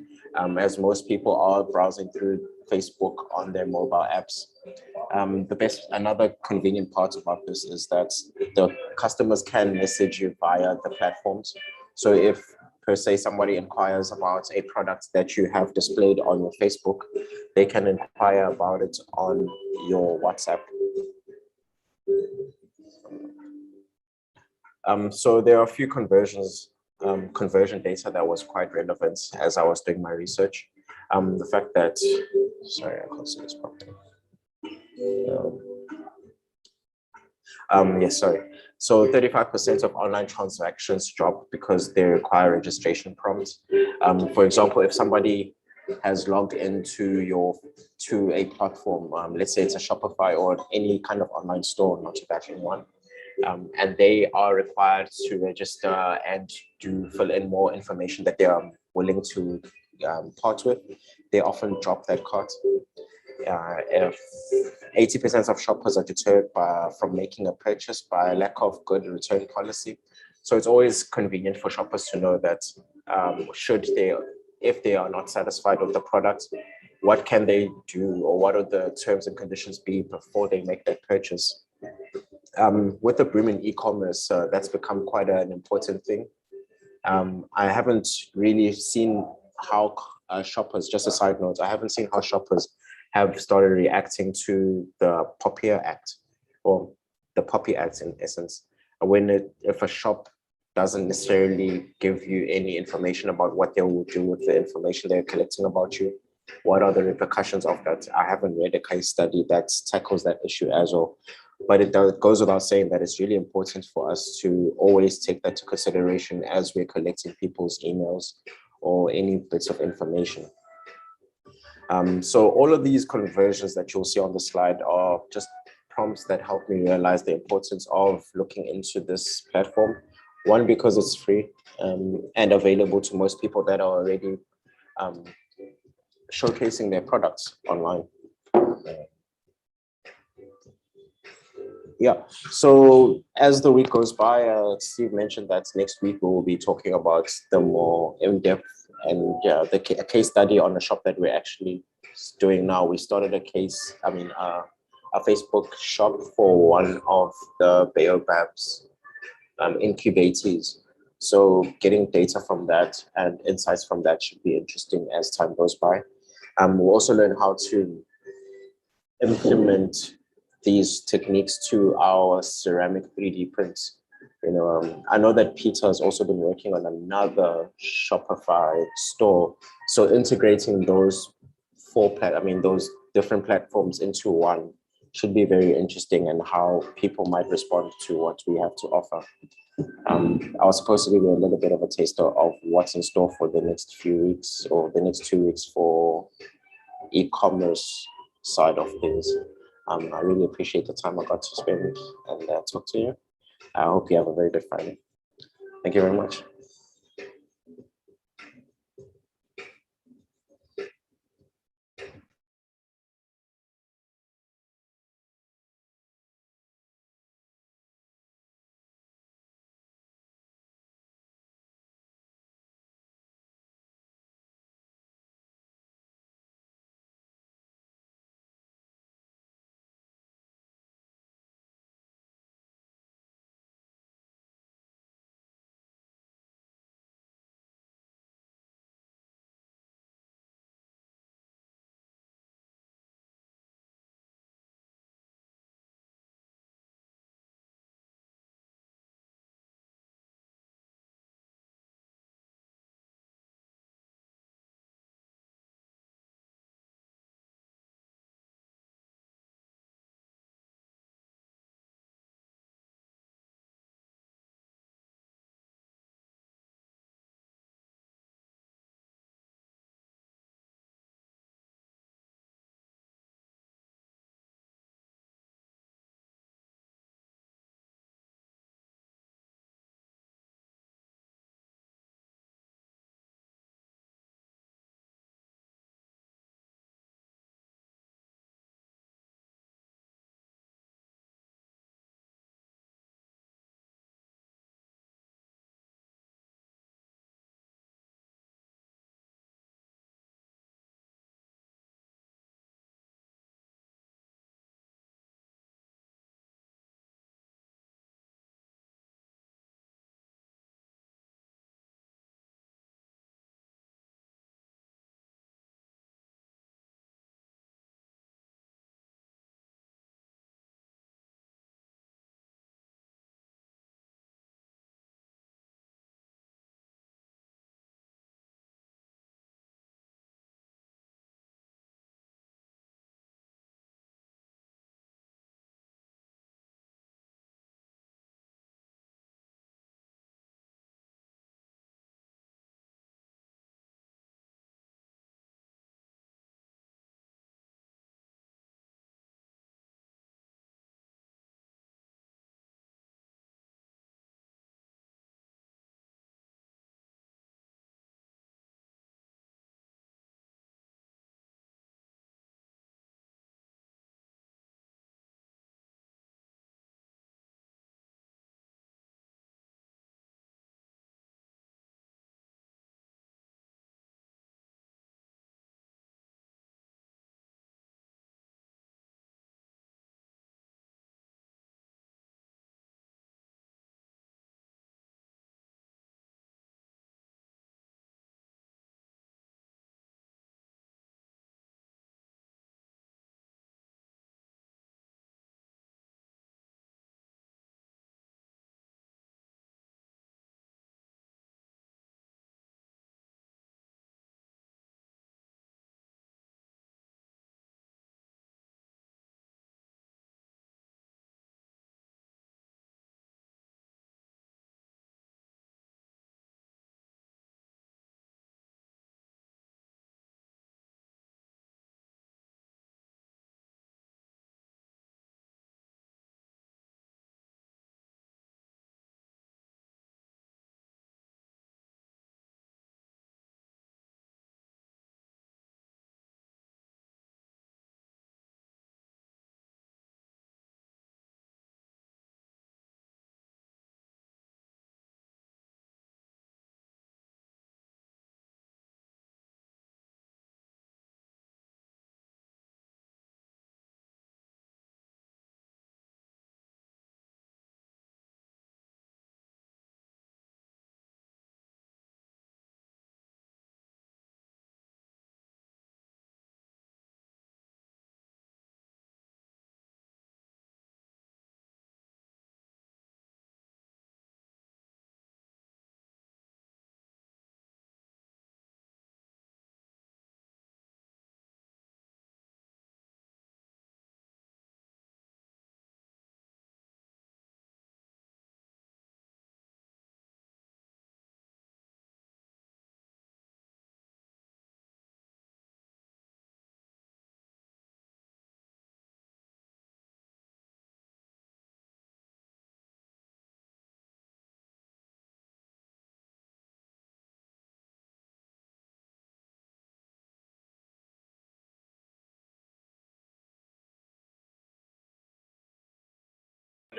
as most people are browsing through Facebook on their mobile apps. Another convenient part about this is that the customers can message you via the platforms. So if per se somebody inquires about a product that you have displayed on your Facebook, they can inquire about it on your WhatsApp. So there are a few conversion data that was quite relevant as I was doing my research. The fact that, sorry, I can't see this properly. Yes, sorry. So 35% of online transactions drop because they require registration prompts. For example, if somebody has logged into a platform, let's say it's a Shopify or any kind of online store, not to bash anyone, and they are required to register and to fill in more information that they are willing to part with, they often drop that cart. If 80% of shoppers are deterred from making a purchase by a lack of good return policy. So it's always convenient for shoppers to know that if they are not satisfied with the product, what can they do or what are the terms and conditions be before they make that purchase? With the boom in e-commerce, that's become quite an important thing. I haven't really seen how shoppers, just a side note, I haven't seen how shoppers have started reacting to the Poppy Act, or the Poppy Act in essence. If a shop doesn't necessarily give you any information about what they will do with the information they're collecting about you, what are the repercussions of that? I haven't read a case study that tackles that issue as well. But it goes without saying that it's really important for us to always take that to consideration as we're collecting people's emails or any bits of information. So all of these conversions that you'll see on the slide are just prompts that help me realize the importance of looking into this platform. One, because it's free and available to most people that are already showcasing their products online. Yeah, so as the week goes by, Steve mentioned that next week we will be talking about the more in-depth and the case study on the shop that we're actually doing now. We started a Facebook shop for one of the Baobab's incubatees. So getting data from that and insights from that should be interesting as time goes by. We'll also learn how to implement these techniques to our ceramic 3D prints. I know that Peter has also been working on another Shopify store. So integrating those those different platforms into one should be very interesting, and how people might respond to what we have to offer. I was supposed to give you a little bit of a taster of what's in store for the next few weeks, or the next 2 weeks, for e-commerce side of things. I really appreciate the time I got to spend and talk to you. I hope you have a very good Friday. Thank you very much.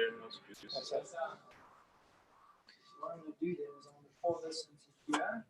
What I'm going to do then is I'm going to pour this into here.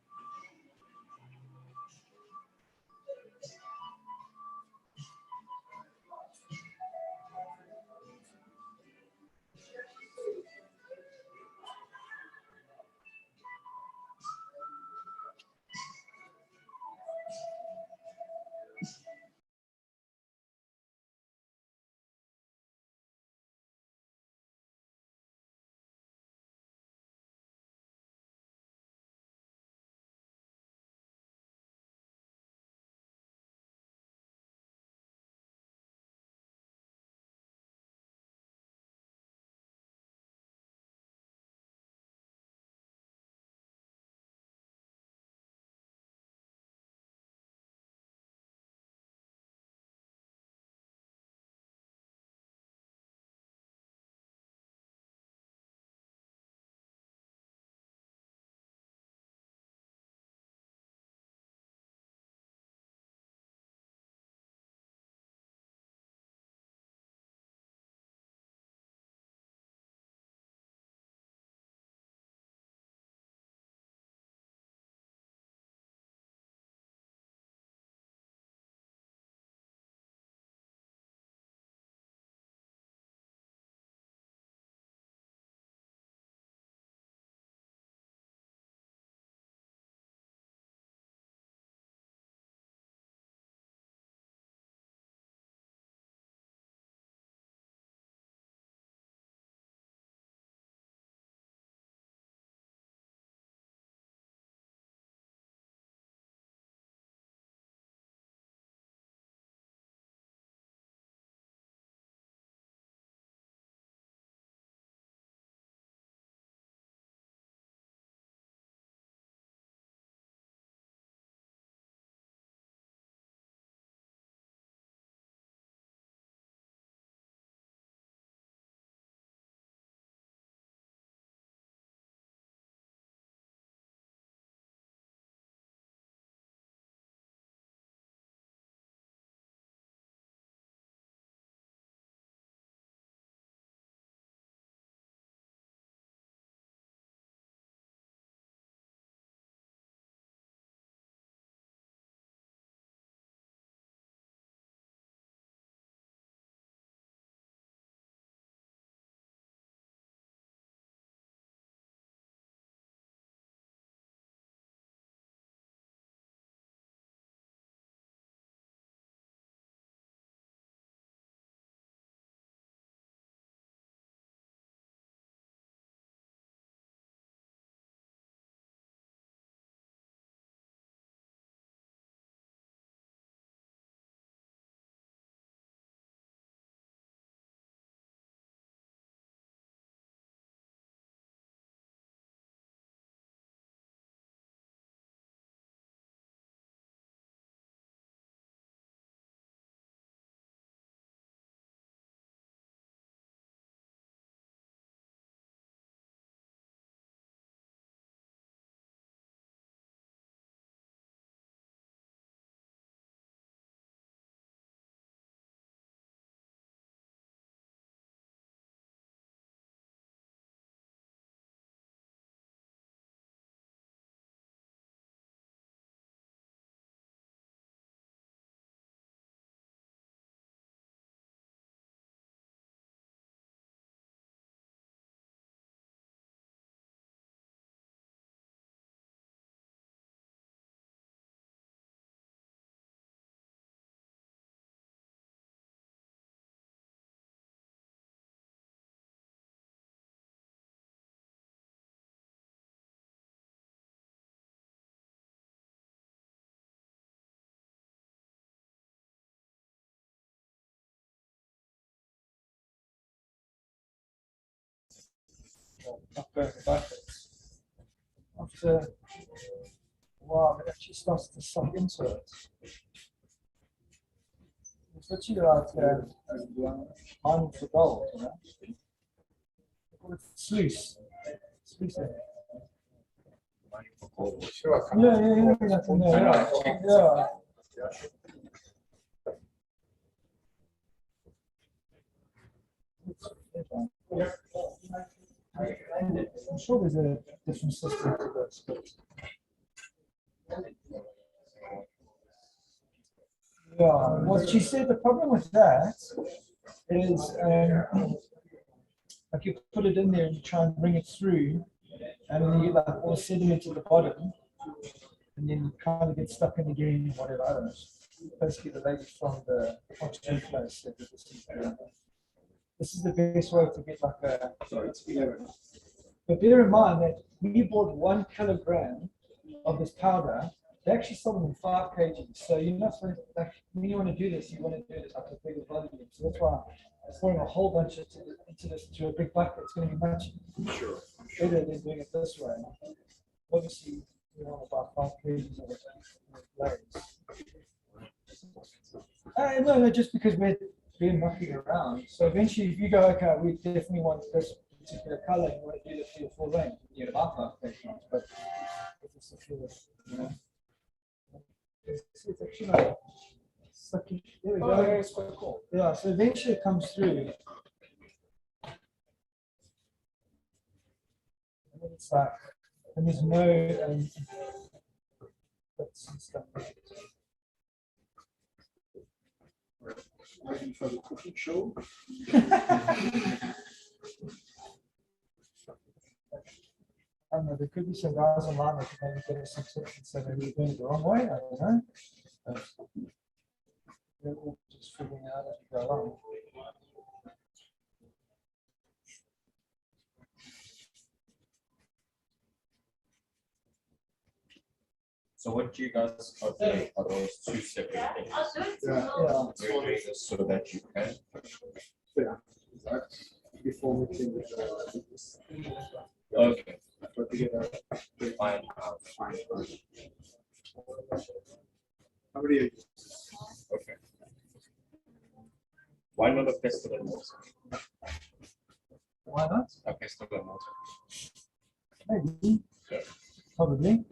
Not going backwards. After a while, it actually starts to suck into it. It's literally like mine for gold, you know? They call it sluice. Sluicing. Yeah, that's in there. Yeah. sure there's a different system to this, but yeah, well, she said the problem with that is like you put it in there and you try and bring it through, and then you get like all sediment at the bottom, and then you kind of get stuck in again, whatever. I don't know. Basically, the lady from the oxygen place said that this is the best way to get like a. Sorry, it's 11. But bear in mind that we bought 1 kilogram of this powder. They actually sold them in 5 kg. So you're not supposed to, like, when you want to do this, you want to do it like a bigger volume. So that's why I'm pouring a whole bunch into this to a big bucket. It's going to be much better than doing it this way. Obviously, you want about 5 kg of Glaze. No, just because we're mucking around. So eventually, if you go, okay, we definitely want this particular color, you want to do the 3 or 4 range, you get about 5 kg. But if it's a few, you know. It's actually like sucking. There we go. It's quite cool. Yeah, so eventually it comes through. And then it's like, and there's no bits and stuff. Waiting for the cooking show. I don't know, there could be some guys online that could maybe get us some tips and say maybe we're doing it the wrong way. I don't know. But we're all just figuring it out as we go along. So what do you guys are doing? Are those 2 separate things? Yeah. You're doing this so that you can. Yeah. Before mixing with this. Okay. Put together. Fine. How many are you? Okay. Why not a pestle and mortar? Why not? A pestle and mortar. Maybe. Yeah. Probably.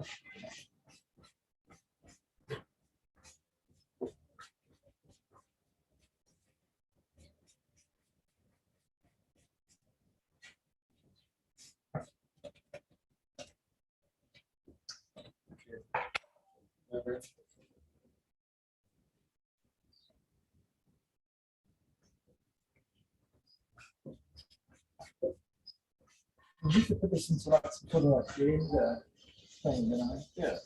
We need to put this into like some sort of like blender thing, you know? Yeah.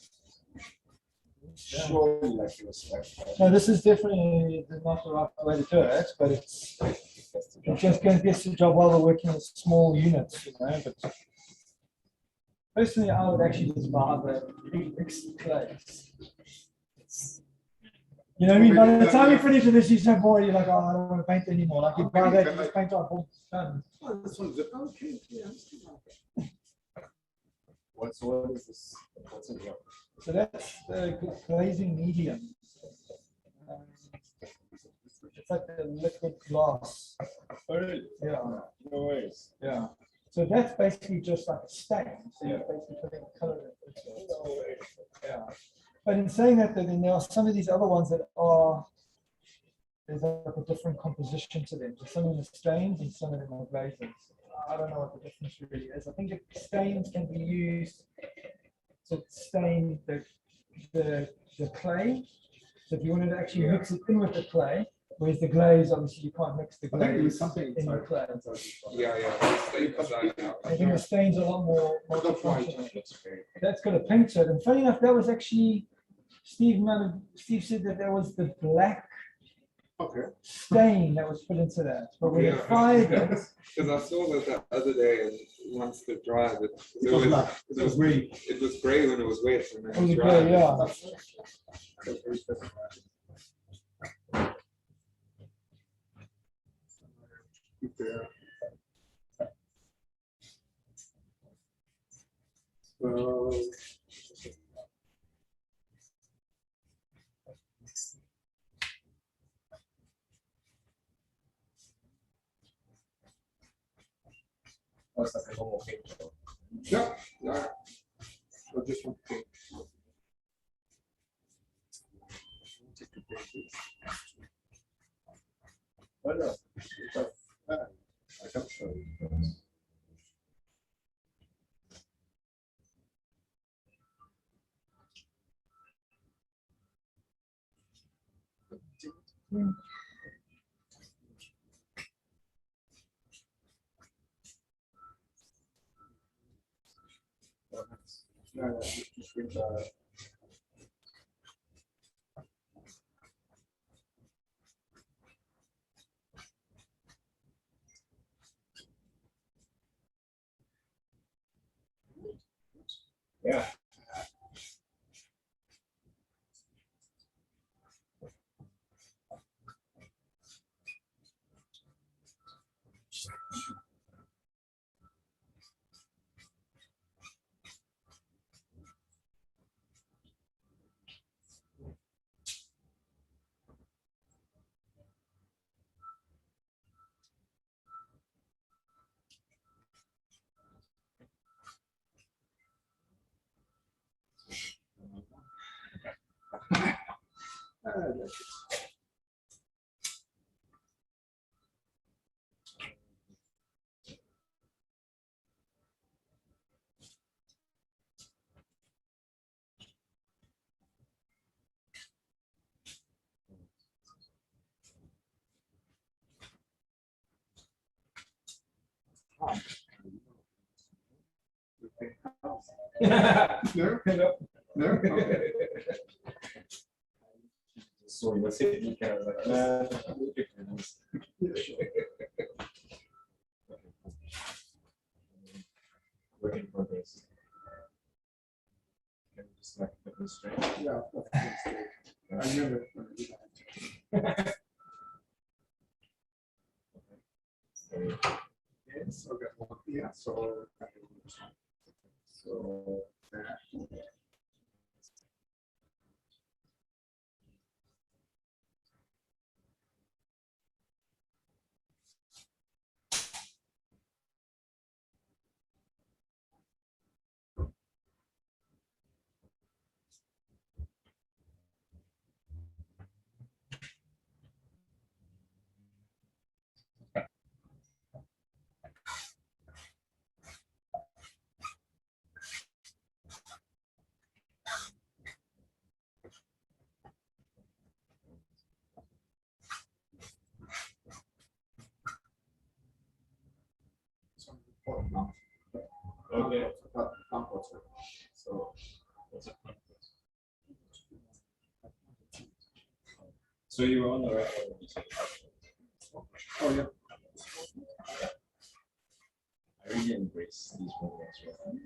Surely, like you expect. No, this is definitely not the right way to do it, but it's just going to get the job while we're working with small units, you know. But personally, I would actually just buy the big mixed Glaze. You know what I mean? By the time you finish with this, you say, boy, you're like, oh, I don't want to paint anymore. Like you buy that, you just paint on, boom, done. Oh, this one's okay. Yeah. What is this? What's in here? So that's the glazing medium. It's like the liquid glass. Yeah. No ways. Yeah. So that's basically just like a stain. So you're basically putting color in it. Yeah. But in saying that, then there are some of these other ones that are, there's like a different composition to them. So some of them are stains and some of them are glazes. I don't know what the difference really is. I think the stains can be used to stain the clay. So if you wanted to actually mix it in with the clay, whereas the glaze, obviously you can't mix the glaze in the clay. Yeah. I think the stain's a lot more multifunctional. That's got a pink to it. And funny enough, that was actually, Steve said that there was the black stain that was put into that. But when it fired it, because I saw that the other day, and once it dried, it was gray. It was gray when it was wet, and then it dried. Yeah. That's like a normal picture. Yeah. I just want to. Oh, no. I can show you. Yeah. No, no. Okay. So you see, you can like, work in progress. Can you just like put this straight? Yeah, I never do that. Yes, okay. Yeah, so that. Okay. So what's a so you were on the right one. Oh yeah. I really embrace these programs. Right?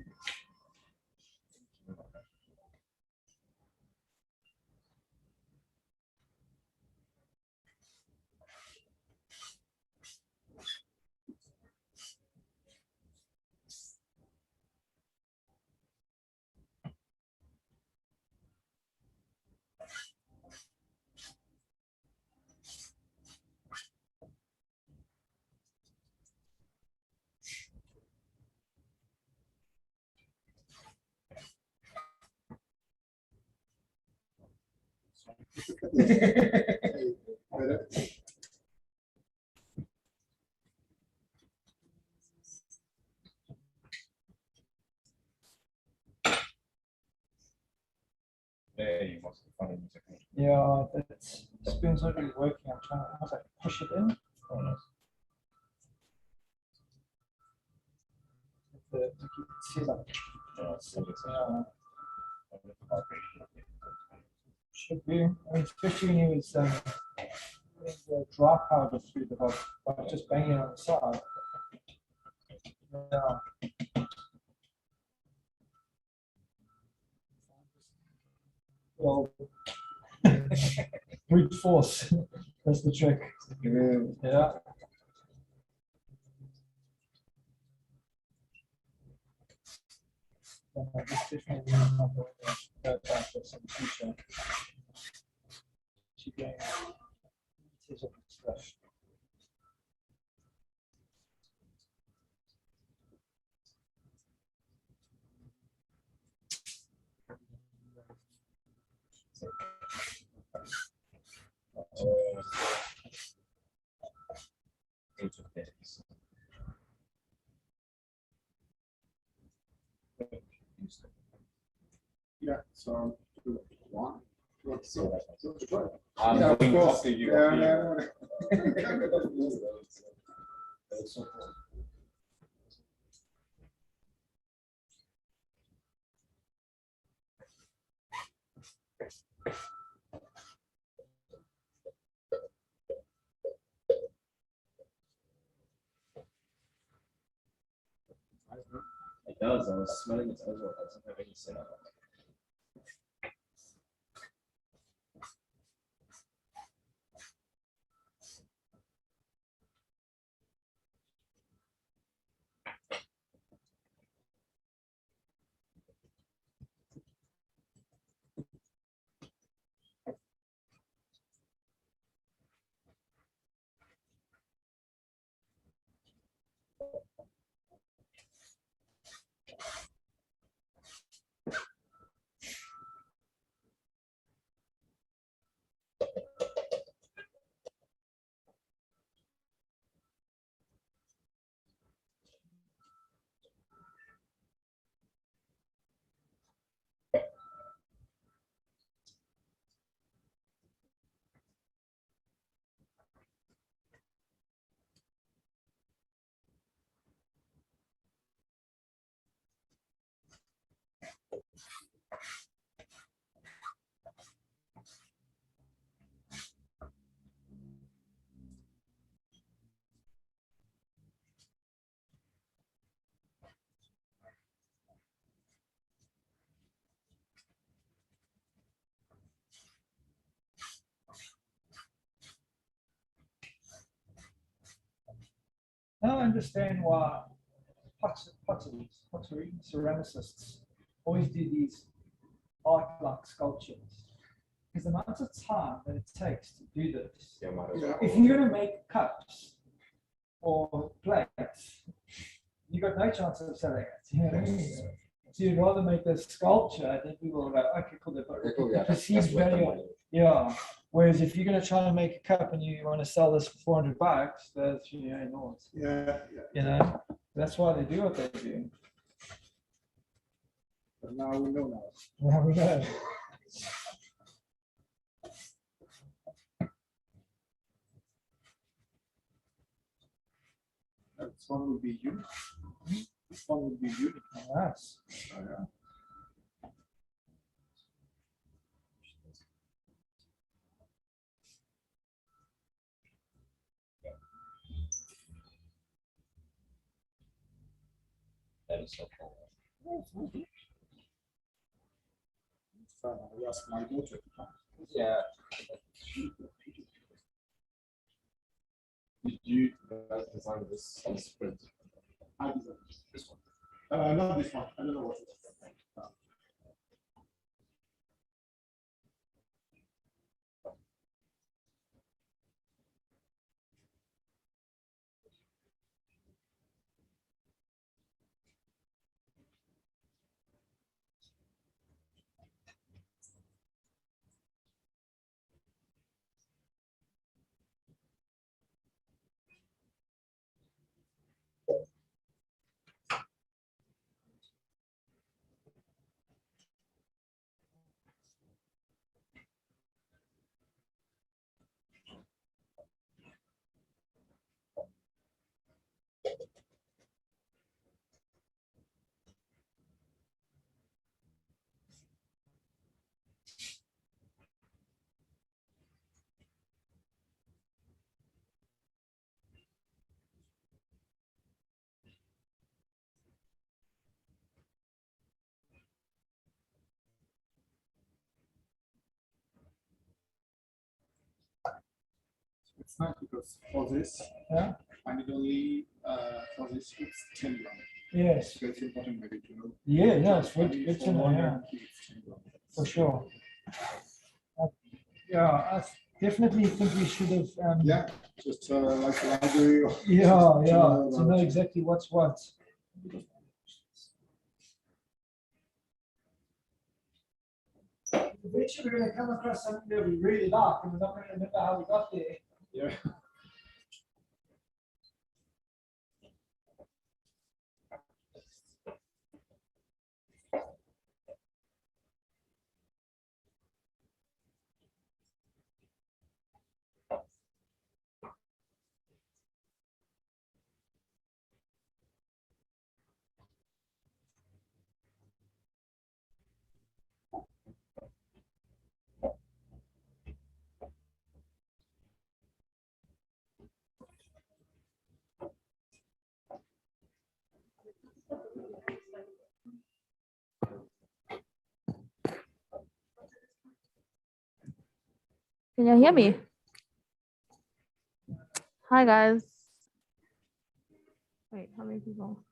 You must have found it. Yeah, that spoon's not really working. I'm trying to like push it in. Oh, nice. See that? Yeah. Should be. I mean, especially when he was the dry powder through the box, by just banging it on the side. Yeah. Well, brute force. That's the trick. Yeah. This definitely not go back to some future. Keep going. It is a stuff. Yeah, so 1, I'm Yeah, of going course. after you. Yeah, That's so cool. It does. I was smelling it as well. It doesn't have any scent. Now I understand why pottery ceramicists always do these art-like sculptures. Because the amount of time that it takes to do this, if you're going to make cups or plates, you got no chance of selling it. You know what I mean? So you'd rather make this sculpture, and then people will go, okay, cool, they've got the perceived value. Yeah. Whereas if you're going to try and make a cup and you want to sell this for $400, that's, you know, enormous. yeah. You know, that's why they do what they do. But now we know now. Now we know. This one would be unique. This one would be unique. Nice. Oh, yeah. That is so cool. I asked my daughter to come. Yeah. Did you guys design this on sprint? I designed this one. Not this one. I don't know what it is. It's not because for this, yeah, I need only for this it's 10 grams. Yes. So it's important maybe to know. Yeah, no, it's good to know, yeah. For sure. Yeah, I definitely think we should have. Yeah, just like a library. Or yeah, to know exactly what's what. Eventually, we're going to come across something that we really like, and we're not going to remember how we got there. Yeah. Can you hear me? Hi guys. Wait, how many people?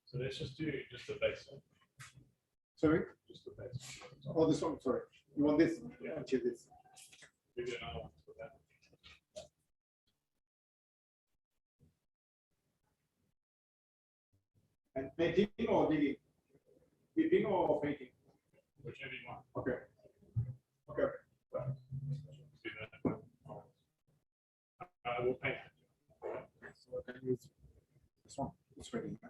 So let's just do just the base. Sorry? Just the base. Oh, this one, sorry. You want this? Yeah. Until this. Maybe another one for that. And painting or digging? Digging or painting? Whichever you want. Okay. Okay. We'll paint. So I can use this one. It's ready now.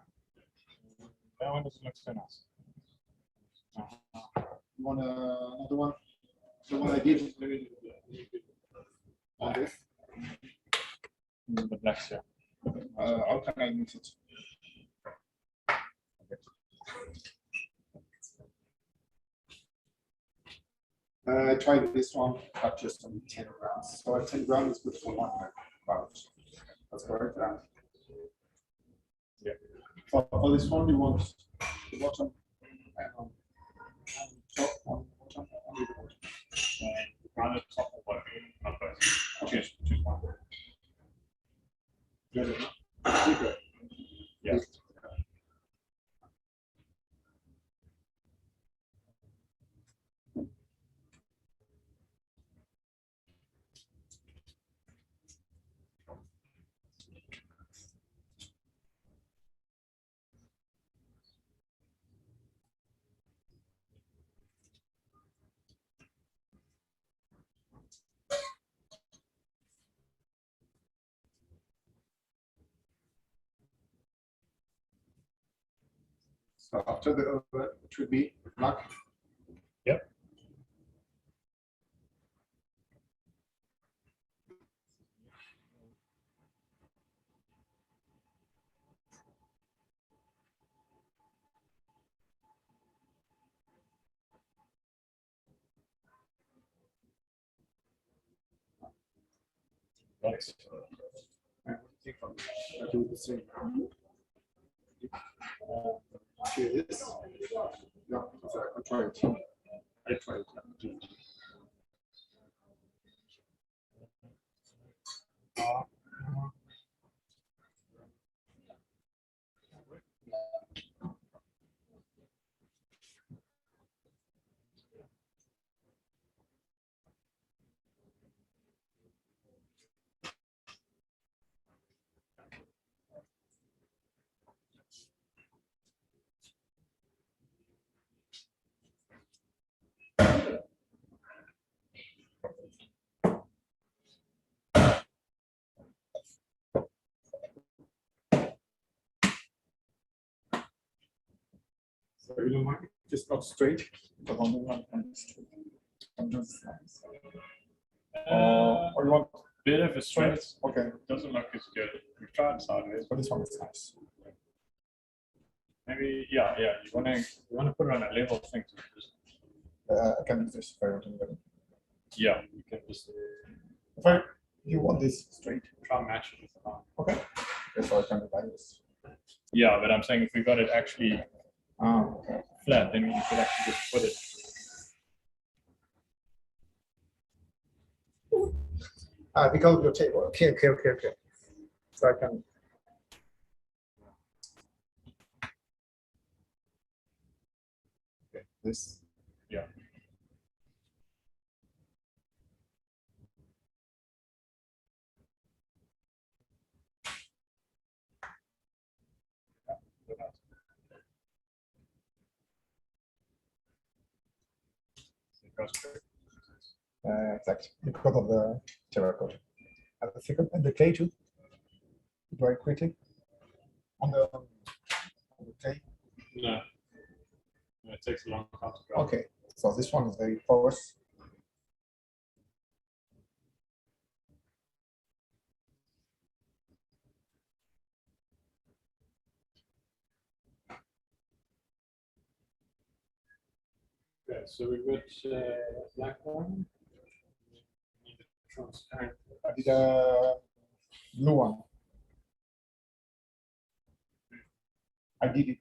That one doesn't look so nice. You want another one? The one I did on this? The blacks here. How can I use it? I tried this one, but just on 10 grams. So 10 grams is good for 1 pouch. That's correct. Yeah. For this one, you want the bottom and top on bottom, only the bottom. On the top of what? Not both. Okay. Choose one. Yeah. So after the oven, it should be black. Yep. Nice. And what do you think of it? I do the same. Okay, this. Yeah, sorry, I'll try it. I try it. So you don't mind? just not straight. The rounded one and straight. Or you want Bit of a straight. Okay. Doesn't look as good. We've tried sideways, but this one is nice. Maybe, yeah. You wanna put it on a level thing to just. I can do this if I want to. Yeah, you can just. If you want this straight, try and match it with the line. Okay. So I can do like this. Yeah, but I'm saying if we got it actually okay. flat, then you could actually just put it. Because of your table. Okay. So I can. Okay, this. Yeah. Exactly. Because of the terracotta. And the clay too. Very quickly. On the clay. No. It takes a long time to dry. Okay. So this one is very porous. Okay, so we've got black one. Need a transparent. I did a blue one. I did it.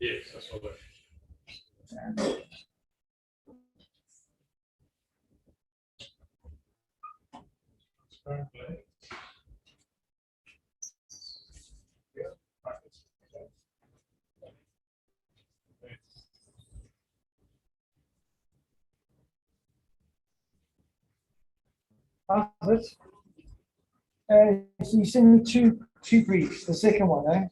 Yes, I saw that. And transparent black. Albert, so you sent me two briefs, the second one, eh?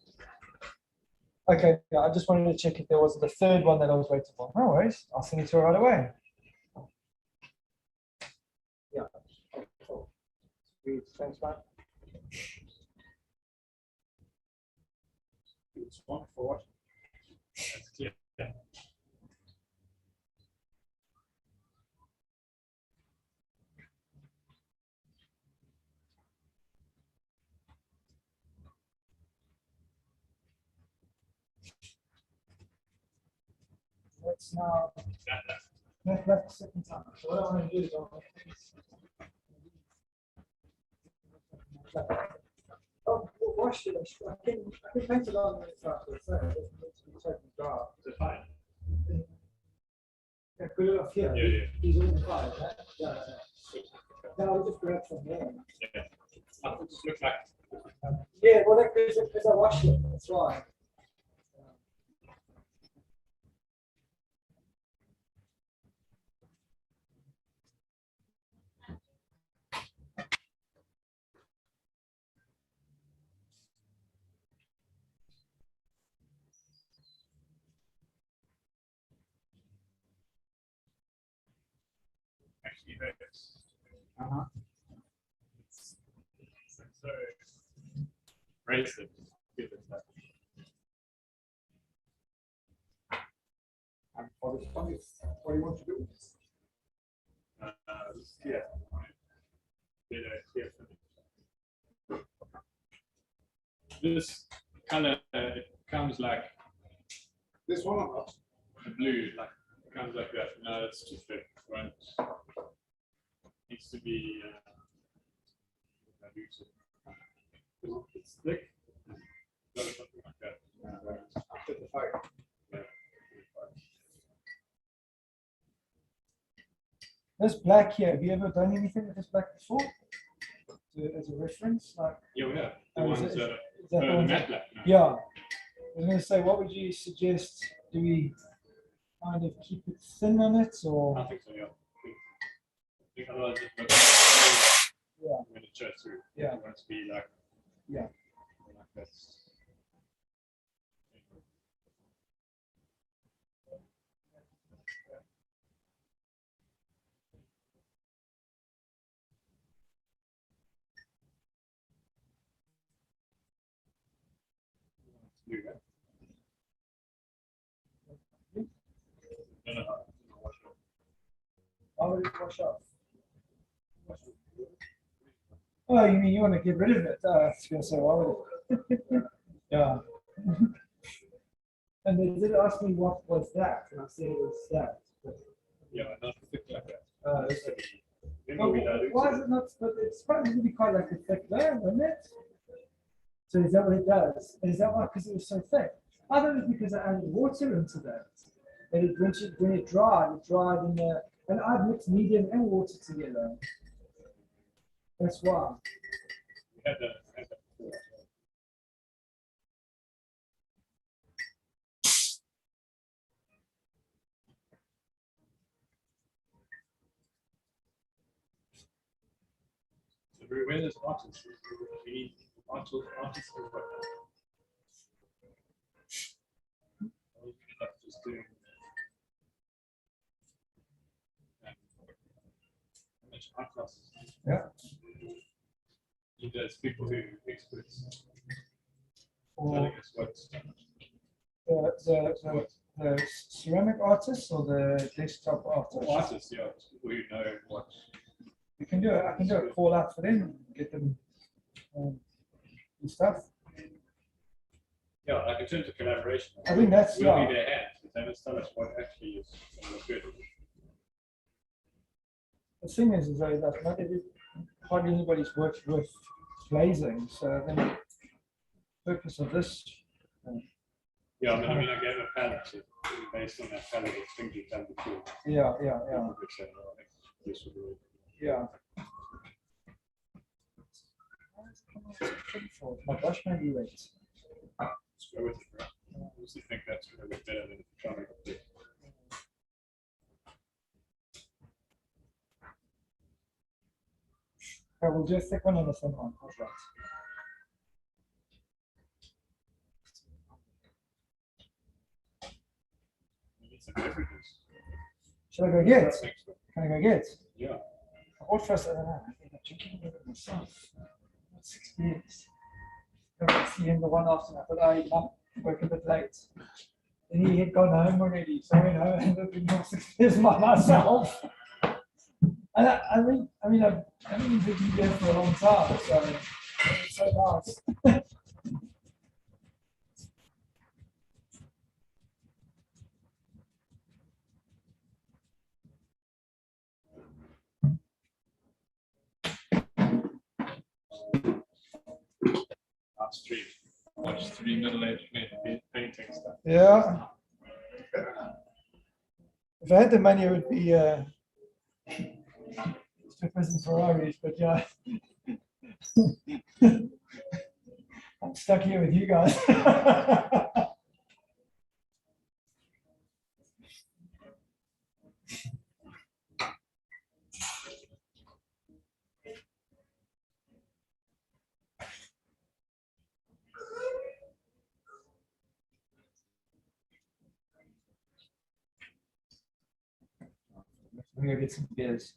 Okay, yeah, I just wanted to check if there was the third one that I was waiting for. No worries, I'll send it to her right away. Yeah. Thanks, man. It's one for what? That's clear. Yeah. Let's now. That's the second time. So what I want to do is I want to wash it. I can paint it on the top. It's totally dry. It's fine. Yeah, put it off here. Yeah. He's all fine, right? Yeah. Now I'll just grab from there. Yeah. It just looks like. Yeah, well, that's because I washed it. That's why. Actually, that's. So racist. and for this one, it's what do you want to do? Yeah. This color comes like this one or not? The blue, like it comes like that. No, it's too thick. Right. Needs to be. It's thick. Something like that. After the fire. Yeah. This black here, have you ever done anything with this black before? As a reference? Like, yeah, we have. The is ones it- that is are that the the ones matte that- black. No. Yeah. I was going to say, what would you suggest? Do we kind of keep it thin on it or? I think so, yeah. I think otherwise it looks when it shows through. Yeah. It wants to be like, yeah. Like this. Do that. How would it wash off? Oh, you mean you want to get rid of it? I was going to say, why would it? Yeah. And they did ask me what was that, and I said it was that. Yeah, not thick like that. Why is it not? But it's supposed to be quite like a thick layer, isn't it? So is that what it does? Is that why? Because it was so thick? I thought it was because I added water into that. And when it dried in the. And I've mixed medium and water together. That's why. Where there's artists, we need artists just doing art classes. Yeah. There's people who are experts. Or What's the ceramic artists or the desktop artists? Artists, yeah, people who know what. You can do it. I can do a call out for them, get them and stuff. Yeah, like in terms of collaboration. I think that's we'll be their hands, but they must tell us what actually is good. The thing is though that not hardly anybody's worked with glazing, so then the purpose of this. Yeah, I mean, I gave a palette to, based on that palette of things you've done before. Yeah. Yeah. My gosh, maybe wait. Let's go with it, right? I honestly think that's going to look better than trying to make it. I will do a thick one and a thin one. How's that? Should I go get? Can I go get? Yeah. Or first, I don't know. I think I'm drinking a bit myself. 6 years. I see him the one after. I thought I work a bit late. And he had gone home already, so I went home and ended up being 6 years by myself. And I mean, I've been drinking beer for a long time, so it's so nice. Upstream. Watch 3 middle-aged men painting stuff. Yeah. If I had the money, it would be two-person Ferraris, but yeah. I'm stuck here with you guys. I'm gonna get some beers.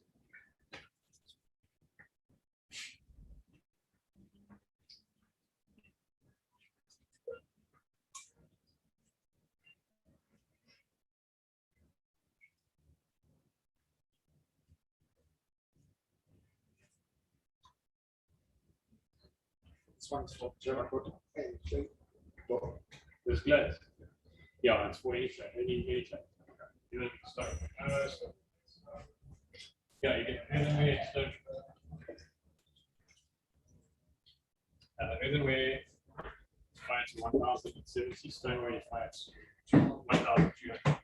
This one's for Jericho. There's Glaze. Yeah, it's for any trade. Any trade. You don't start. Yeah, you get earthenware, stone. Earthenware, fire to 1070, stoneware, you fire to 1200.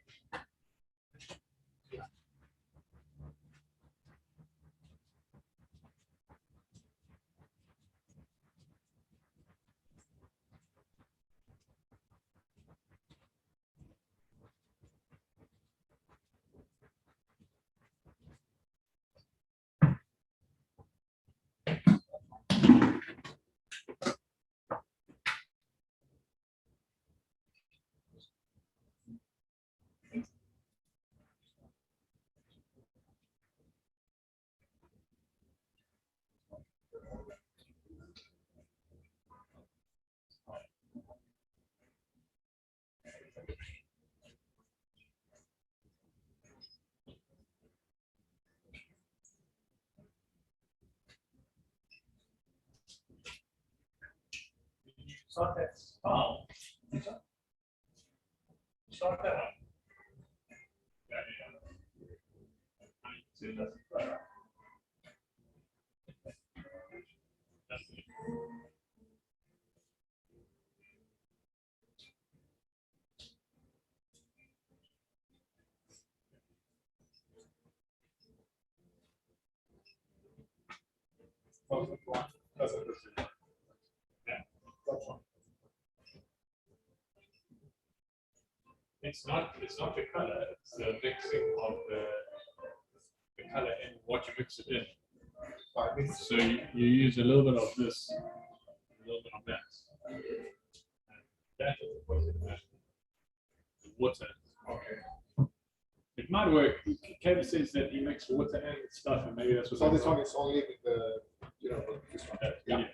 Start that. Oh. Start that one. It's not the color, it's the mixing of the color and what you mix it in. So you use a little bit of this, a little bit of that. And that is the water. Okay. It might work. Kevin says that he makes water and stuff, and maybe that's what. So this one is only with the, this one. Yeah.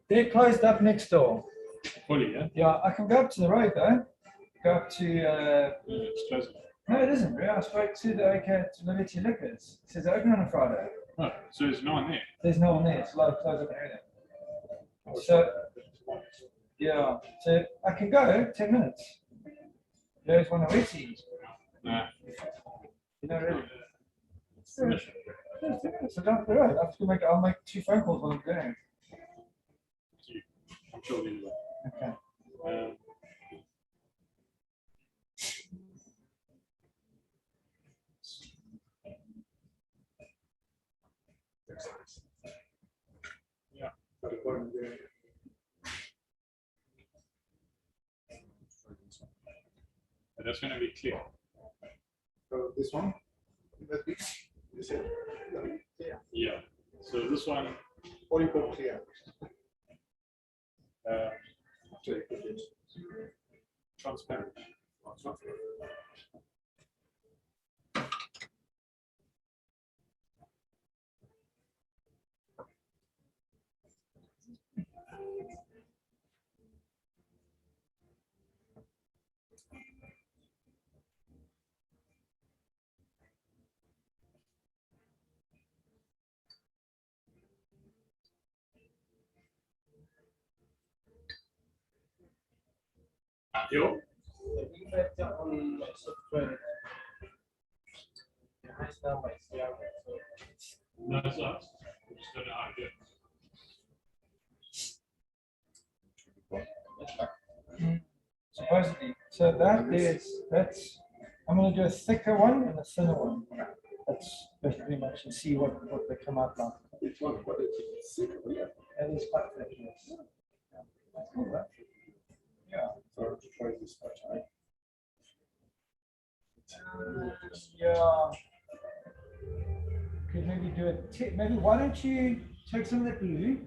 They're closed up next door. Fully, yeah? Yeah, I can go up to the road though. Go up to. It's closed. No, it isn't. Really. I spoke to the OK to Liberty Liquors. It says open on a Friday. Oh, so there's no one there? There's no one there. It's a lot of closed up and everything. So, yeah. So I can go 10 minutes. You guys want to wait see? Nah. You know, really. So down the road. I'll make 2 phone calls while I'm going. I'm sure we will. Okay. Yeah. But that's going to be clear. So this one, is it clear? Yeah. So this one. What do you call clear? Transparent. Yo. No, it's not. We just don't know how to do it. Supposedly. So that's I'm going to do a thicker one and a thinner one. That's pretty much and see what they come out like. Which one? What is it? That is quite thick, yes. Yeah. That's cool, right? Yeah. So to try this much, right? Yeah. Could maybe do maybe why don't you take some of that blue?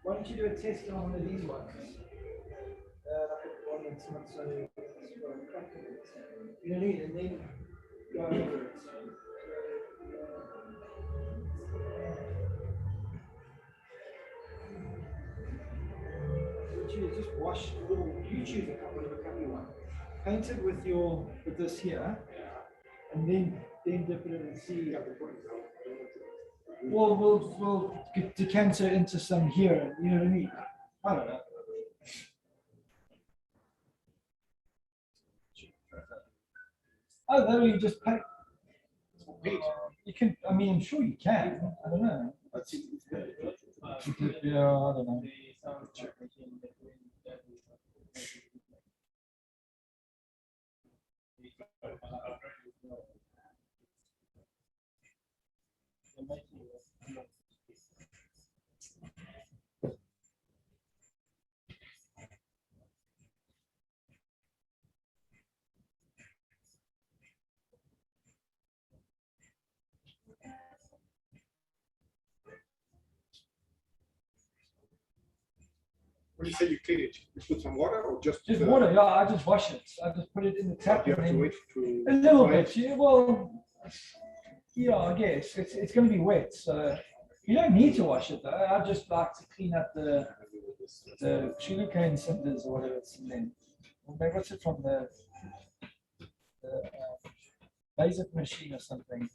Why don't you do a test on one of these ones? Like one that's not so you know, and then go over it. Just wash a little. You choose a couple of a couple one. Paint it with this here, and then dip it in and see. Well, we'll decanter into some here. You know what I mean? I don't know. Oh, then you just paint. You can. I mean, I'm sure you can. I don't know. Yeah, I don't know. When you say you clean it, you put some water or just water? Yeah, I just wash it. I just put it in the tap. You have to wait to a little dry bit. Yeah, well, yeah, I guess it's going to be wet, so you don't need to wash it. Though. I just like to clean up the sugarcane cinders or whatever it's in there. Maybe what's it from the laser machine or something.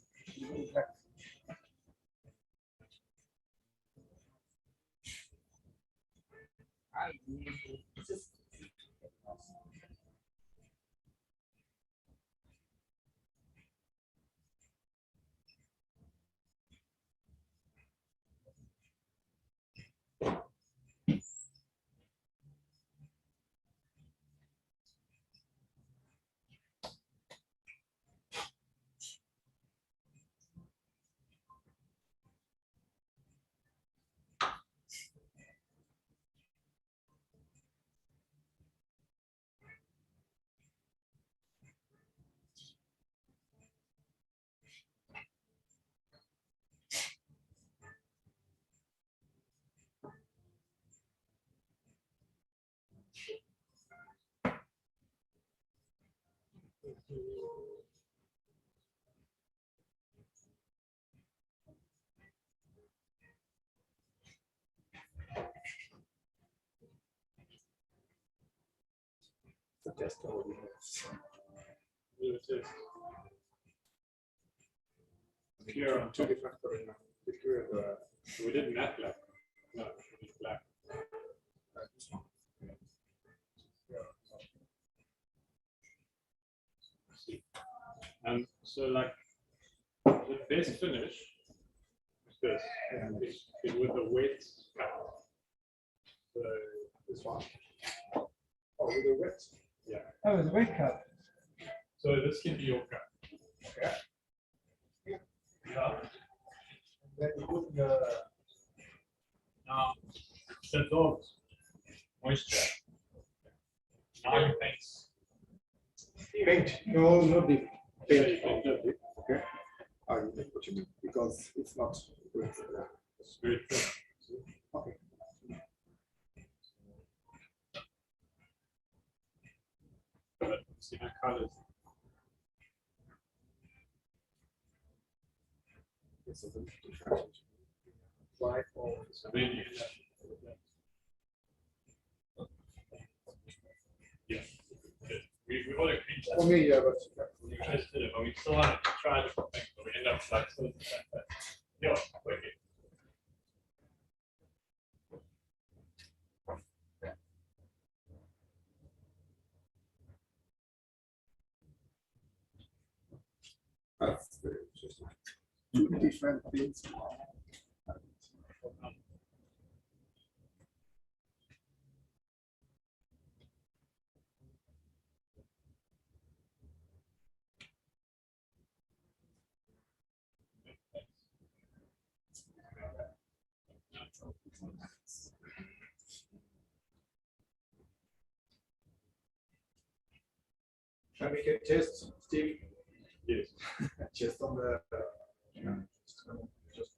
test all we have. Clear on two different colors now. The clear, we did matte black. No, we did black. This one. So like the best finish is this, is with a wet cup. So this one. Oh, with a wet. Yeah. Oh, with a wet cup. So this can be your cup. Okay. Yeah. Then you put the now dissolves moisture. Now you paint. Paint. No, not deep. Paint. Yeah, you can do it. Okay. I know what you mean because it's not good. It's very thin. Okay. But see the colors. It's a bit different. White or So then you yeah. We all agreed that. For me, yeah, but We just did it, but we still wanted to try different things, but we end up like still doing that. Yeah, okay. that's very interesting. Two different things. Shall we get test, Steve? Yes. Just on the just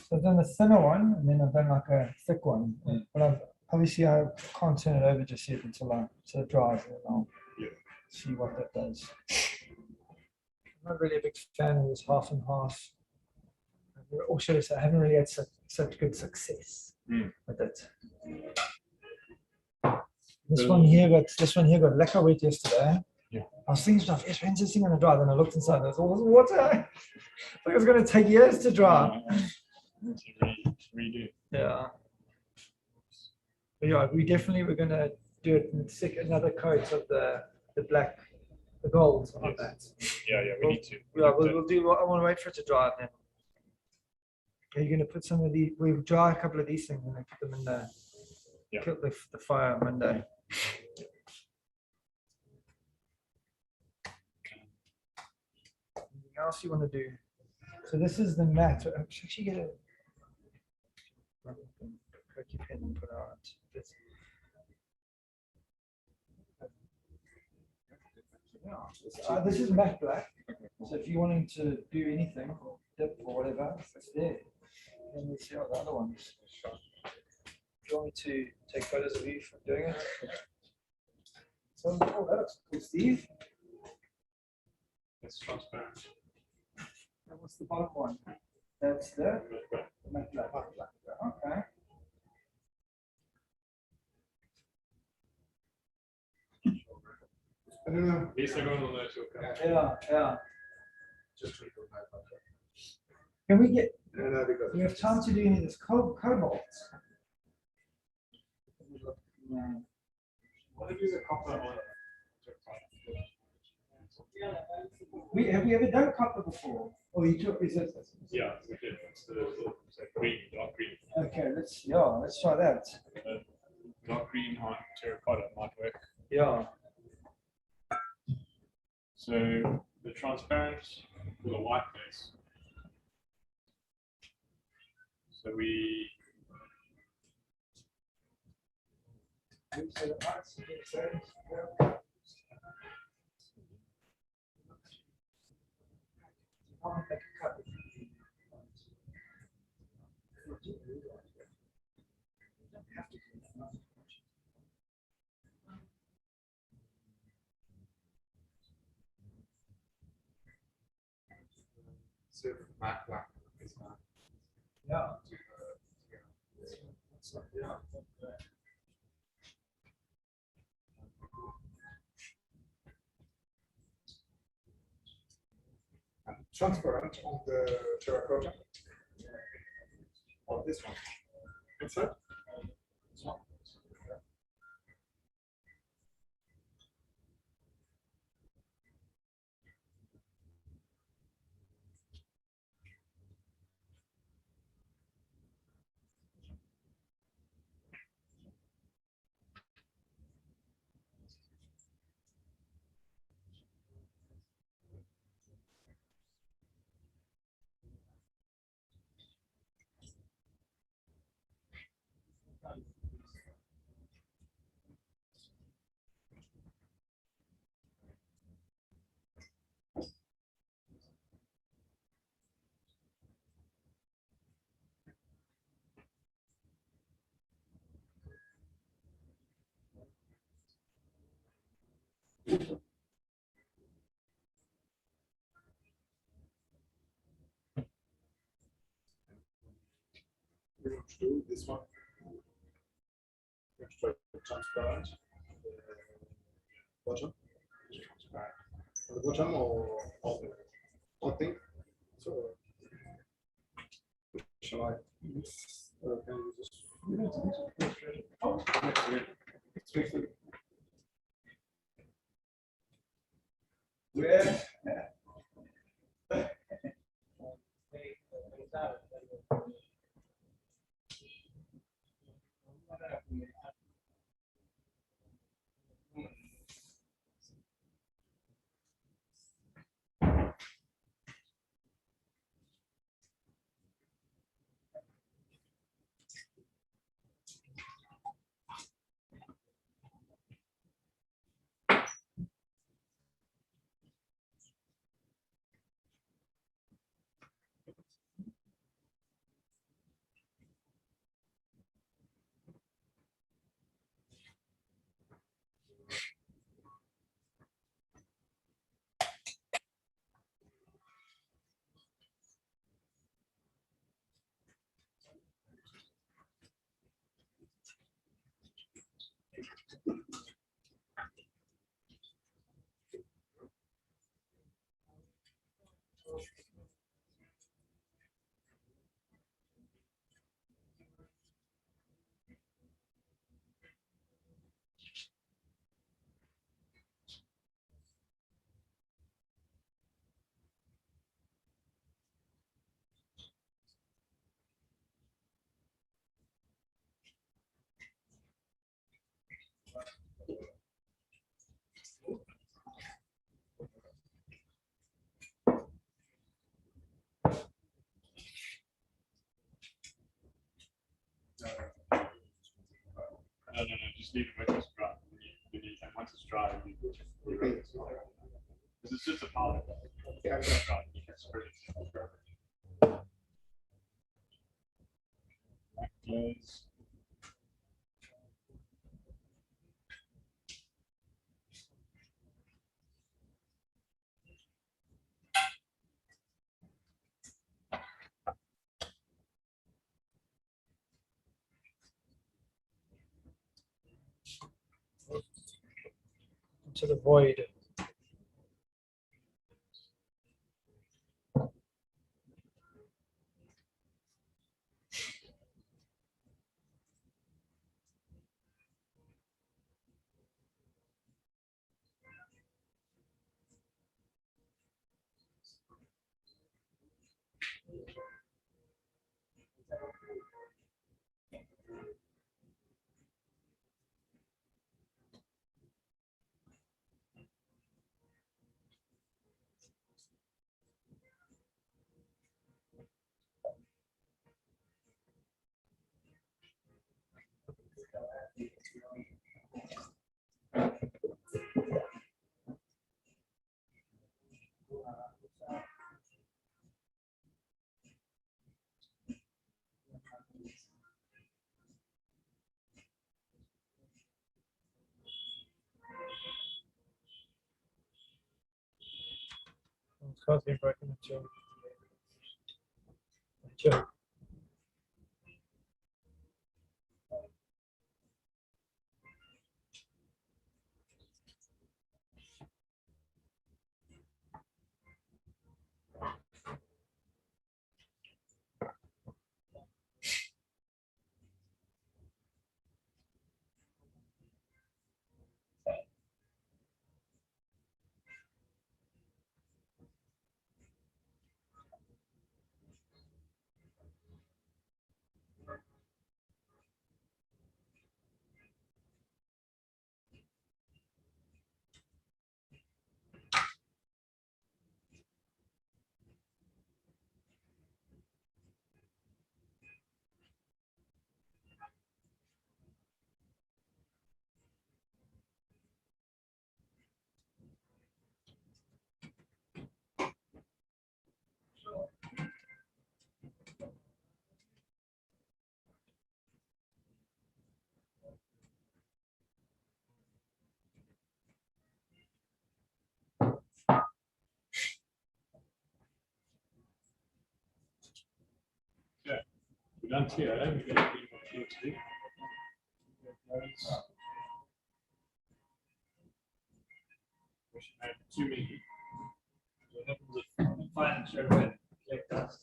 So I've done a thinner one, and then I've done like a thick one. But obviously I can't turn it over just yet until it dries, and then I'll see what that does. I'm not really a big fan of this half and half. Also, I haven't really had such good success with it. This one here got lekker wet yesterday. Yeah. I was thinking to myself, when's this thing gonna dry? Then I looked inside, there's all this water. Like it's gonna take years to dry. Redo. Yeah. But yeah, we're gonna do it and stick another coat of the black, the gold on that. Yeah, we need to. We'll do. I want to wait for it to dry and then. Are you going to put some of these? We'll dry a couple of these things and then put them in the. Kill the fire on Monday. Anything else you want to do? So this is the mat. I should actually get a. Cookie pen and put it on it. This is matte black. So if you're wanting to do anything, or dip or whatever, it's there. And let's see how the other ones. Do you want me to take photos of you from doing it? So, oh, that looks cool, Steve. It's transparent. And what's the bottom one? That's the matte black. Okay. I don't know. Yeah. Just Can we get? no, because We have time to do any of this cobalt. What if you copper on? Have we ever done copper before? Or you took is it? Yeah, we did. It's like green, dark green. Okay, let's try that. Dark green on terracotta might work. Yeah. So the transparent with a white base. So we so matte black is not. Yeah. And transparent on the terracotta. On this one. What's that? This one. We want to do this one. We want to try transparent. Bottom. Transparent. On the bottom or on the whole thing. So shall I use can you just Where? No, just leave it with us dry. Once it's dry, you It's just a powder. Yeah. Black glaze. To the void. It's got to be broken into two. Yeah, we're done here. We're going to be more to do. We should have too many. What happens if fine everyone collect dust?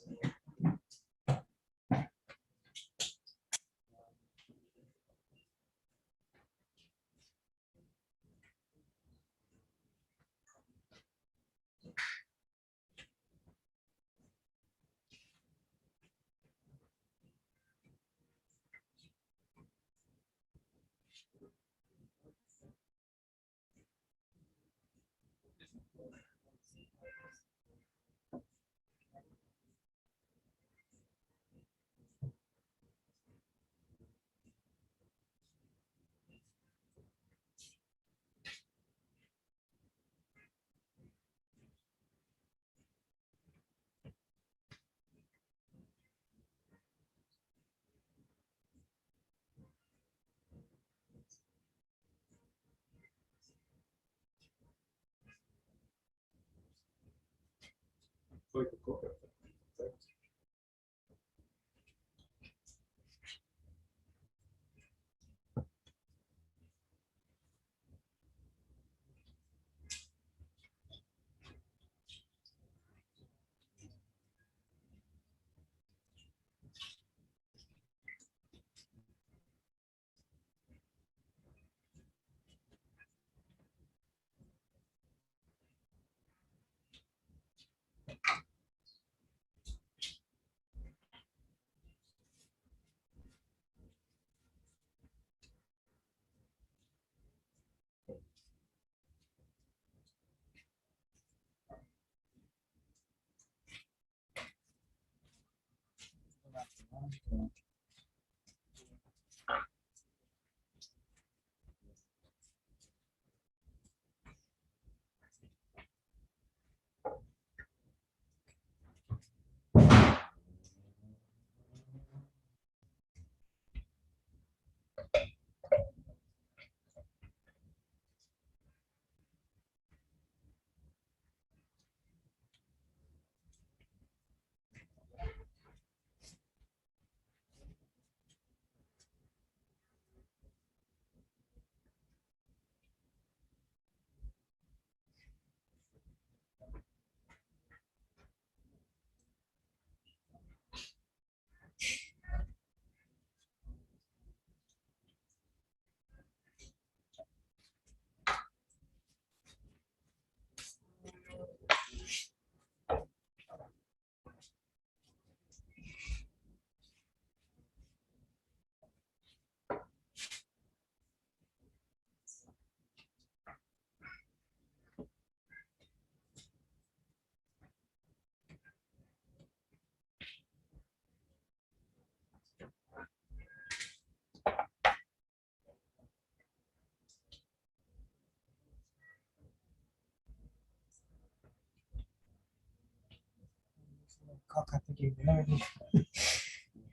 Cock up again. No,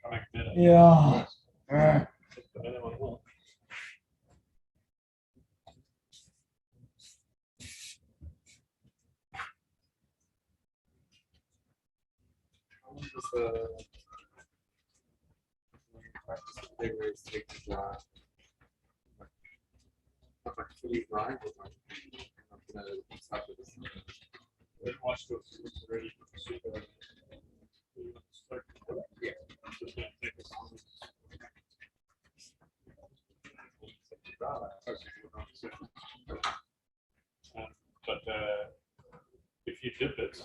Coming better. yeah. Watch this. It's already super. Yeah. Just gonna take this on. But if you dip it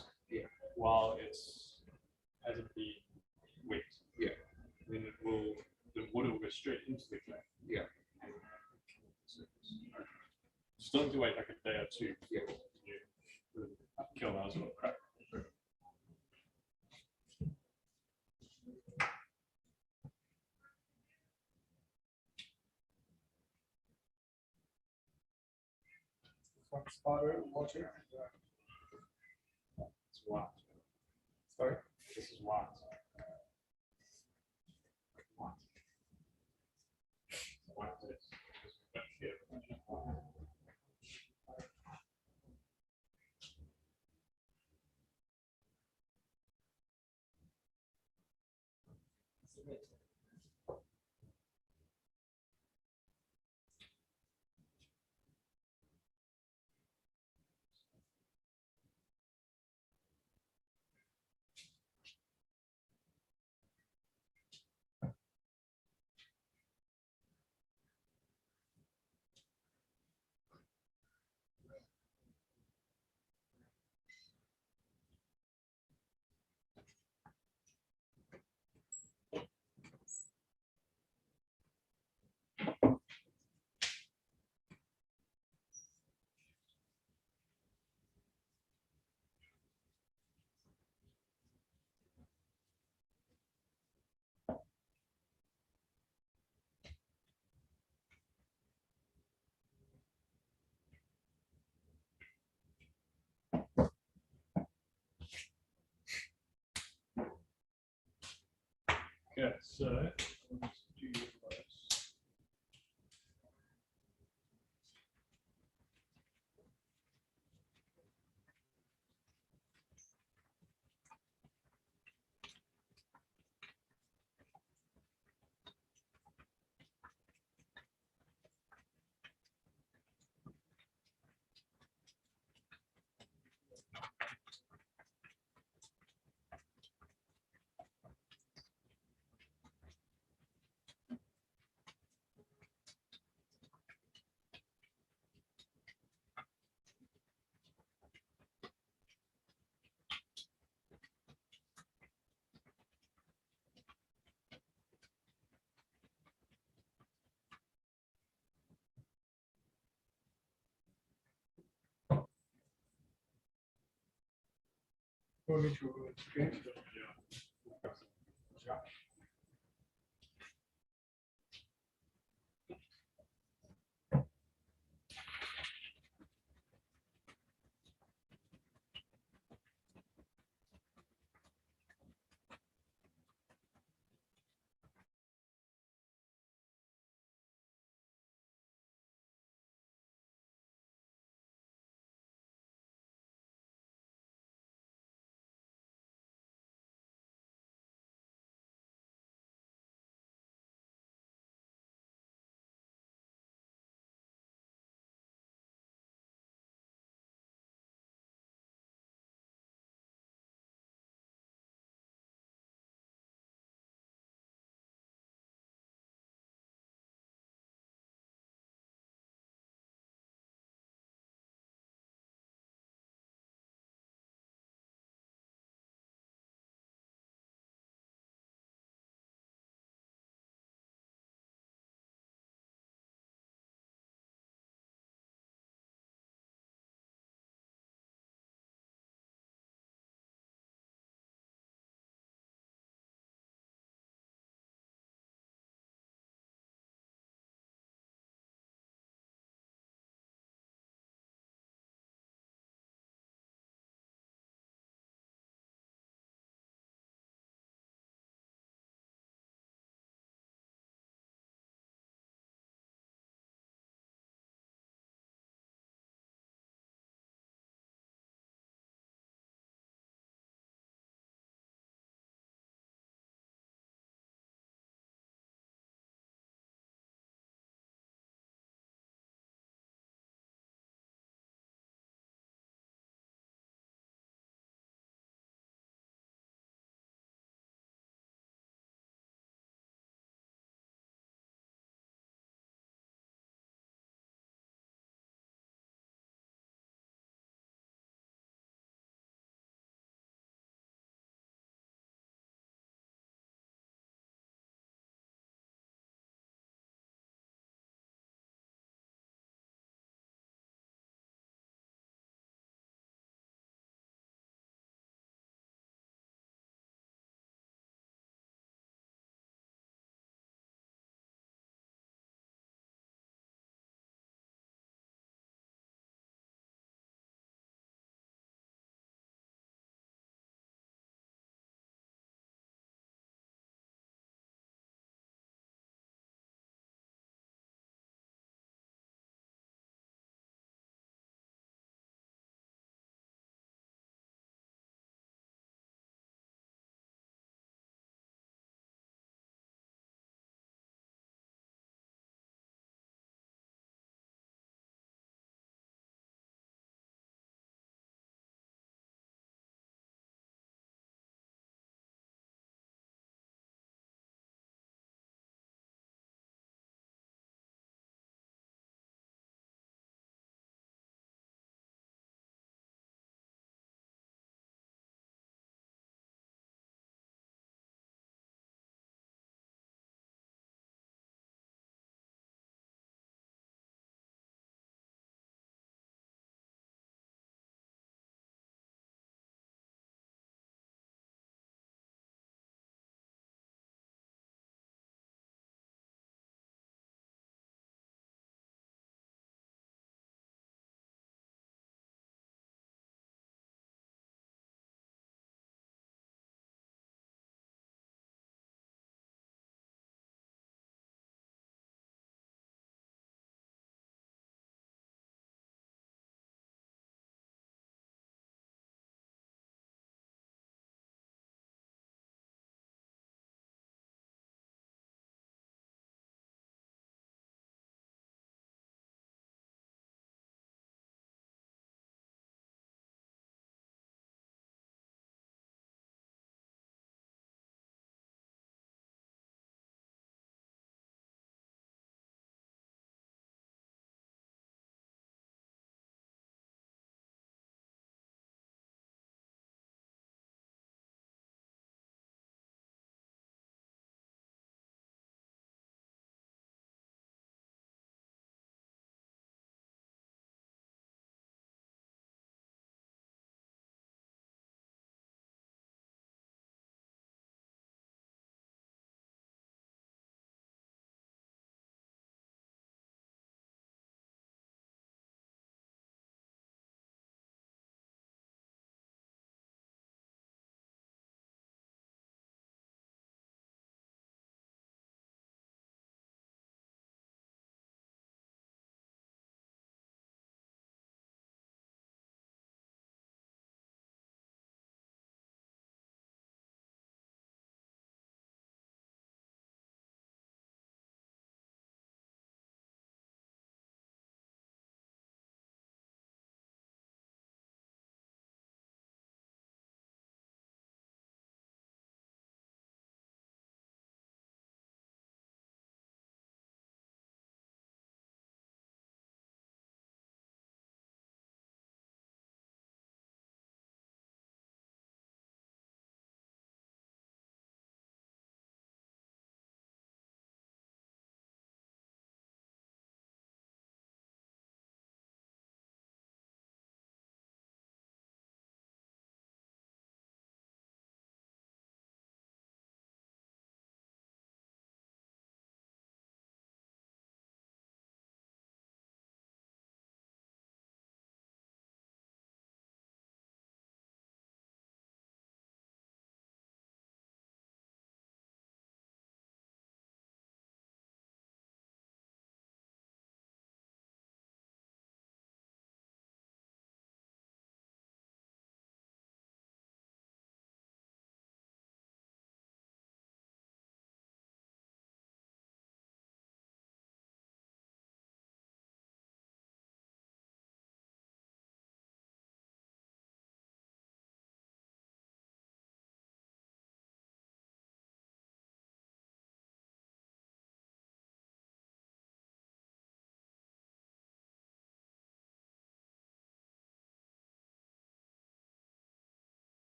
while it's hasn't been wet, then it will, the water will go straight into the clay. Still need to wait like a day or two. You kill those little crap. Spotter, water. It's white. Sorry? This is white. White is here. Okay, so let's do this. Only two. Okay.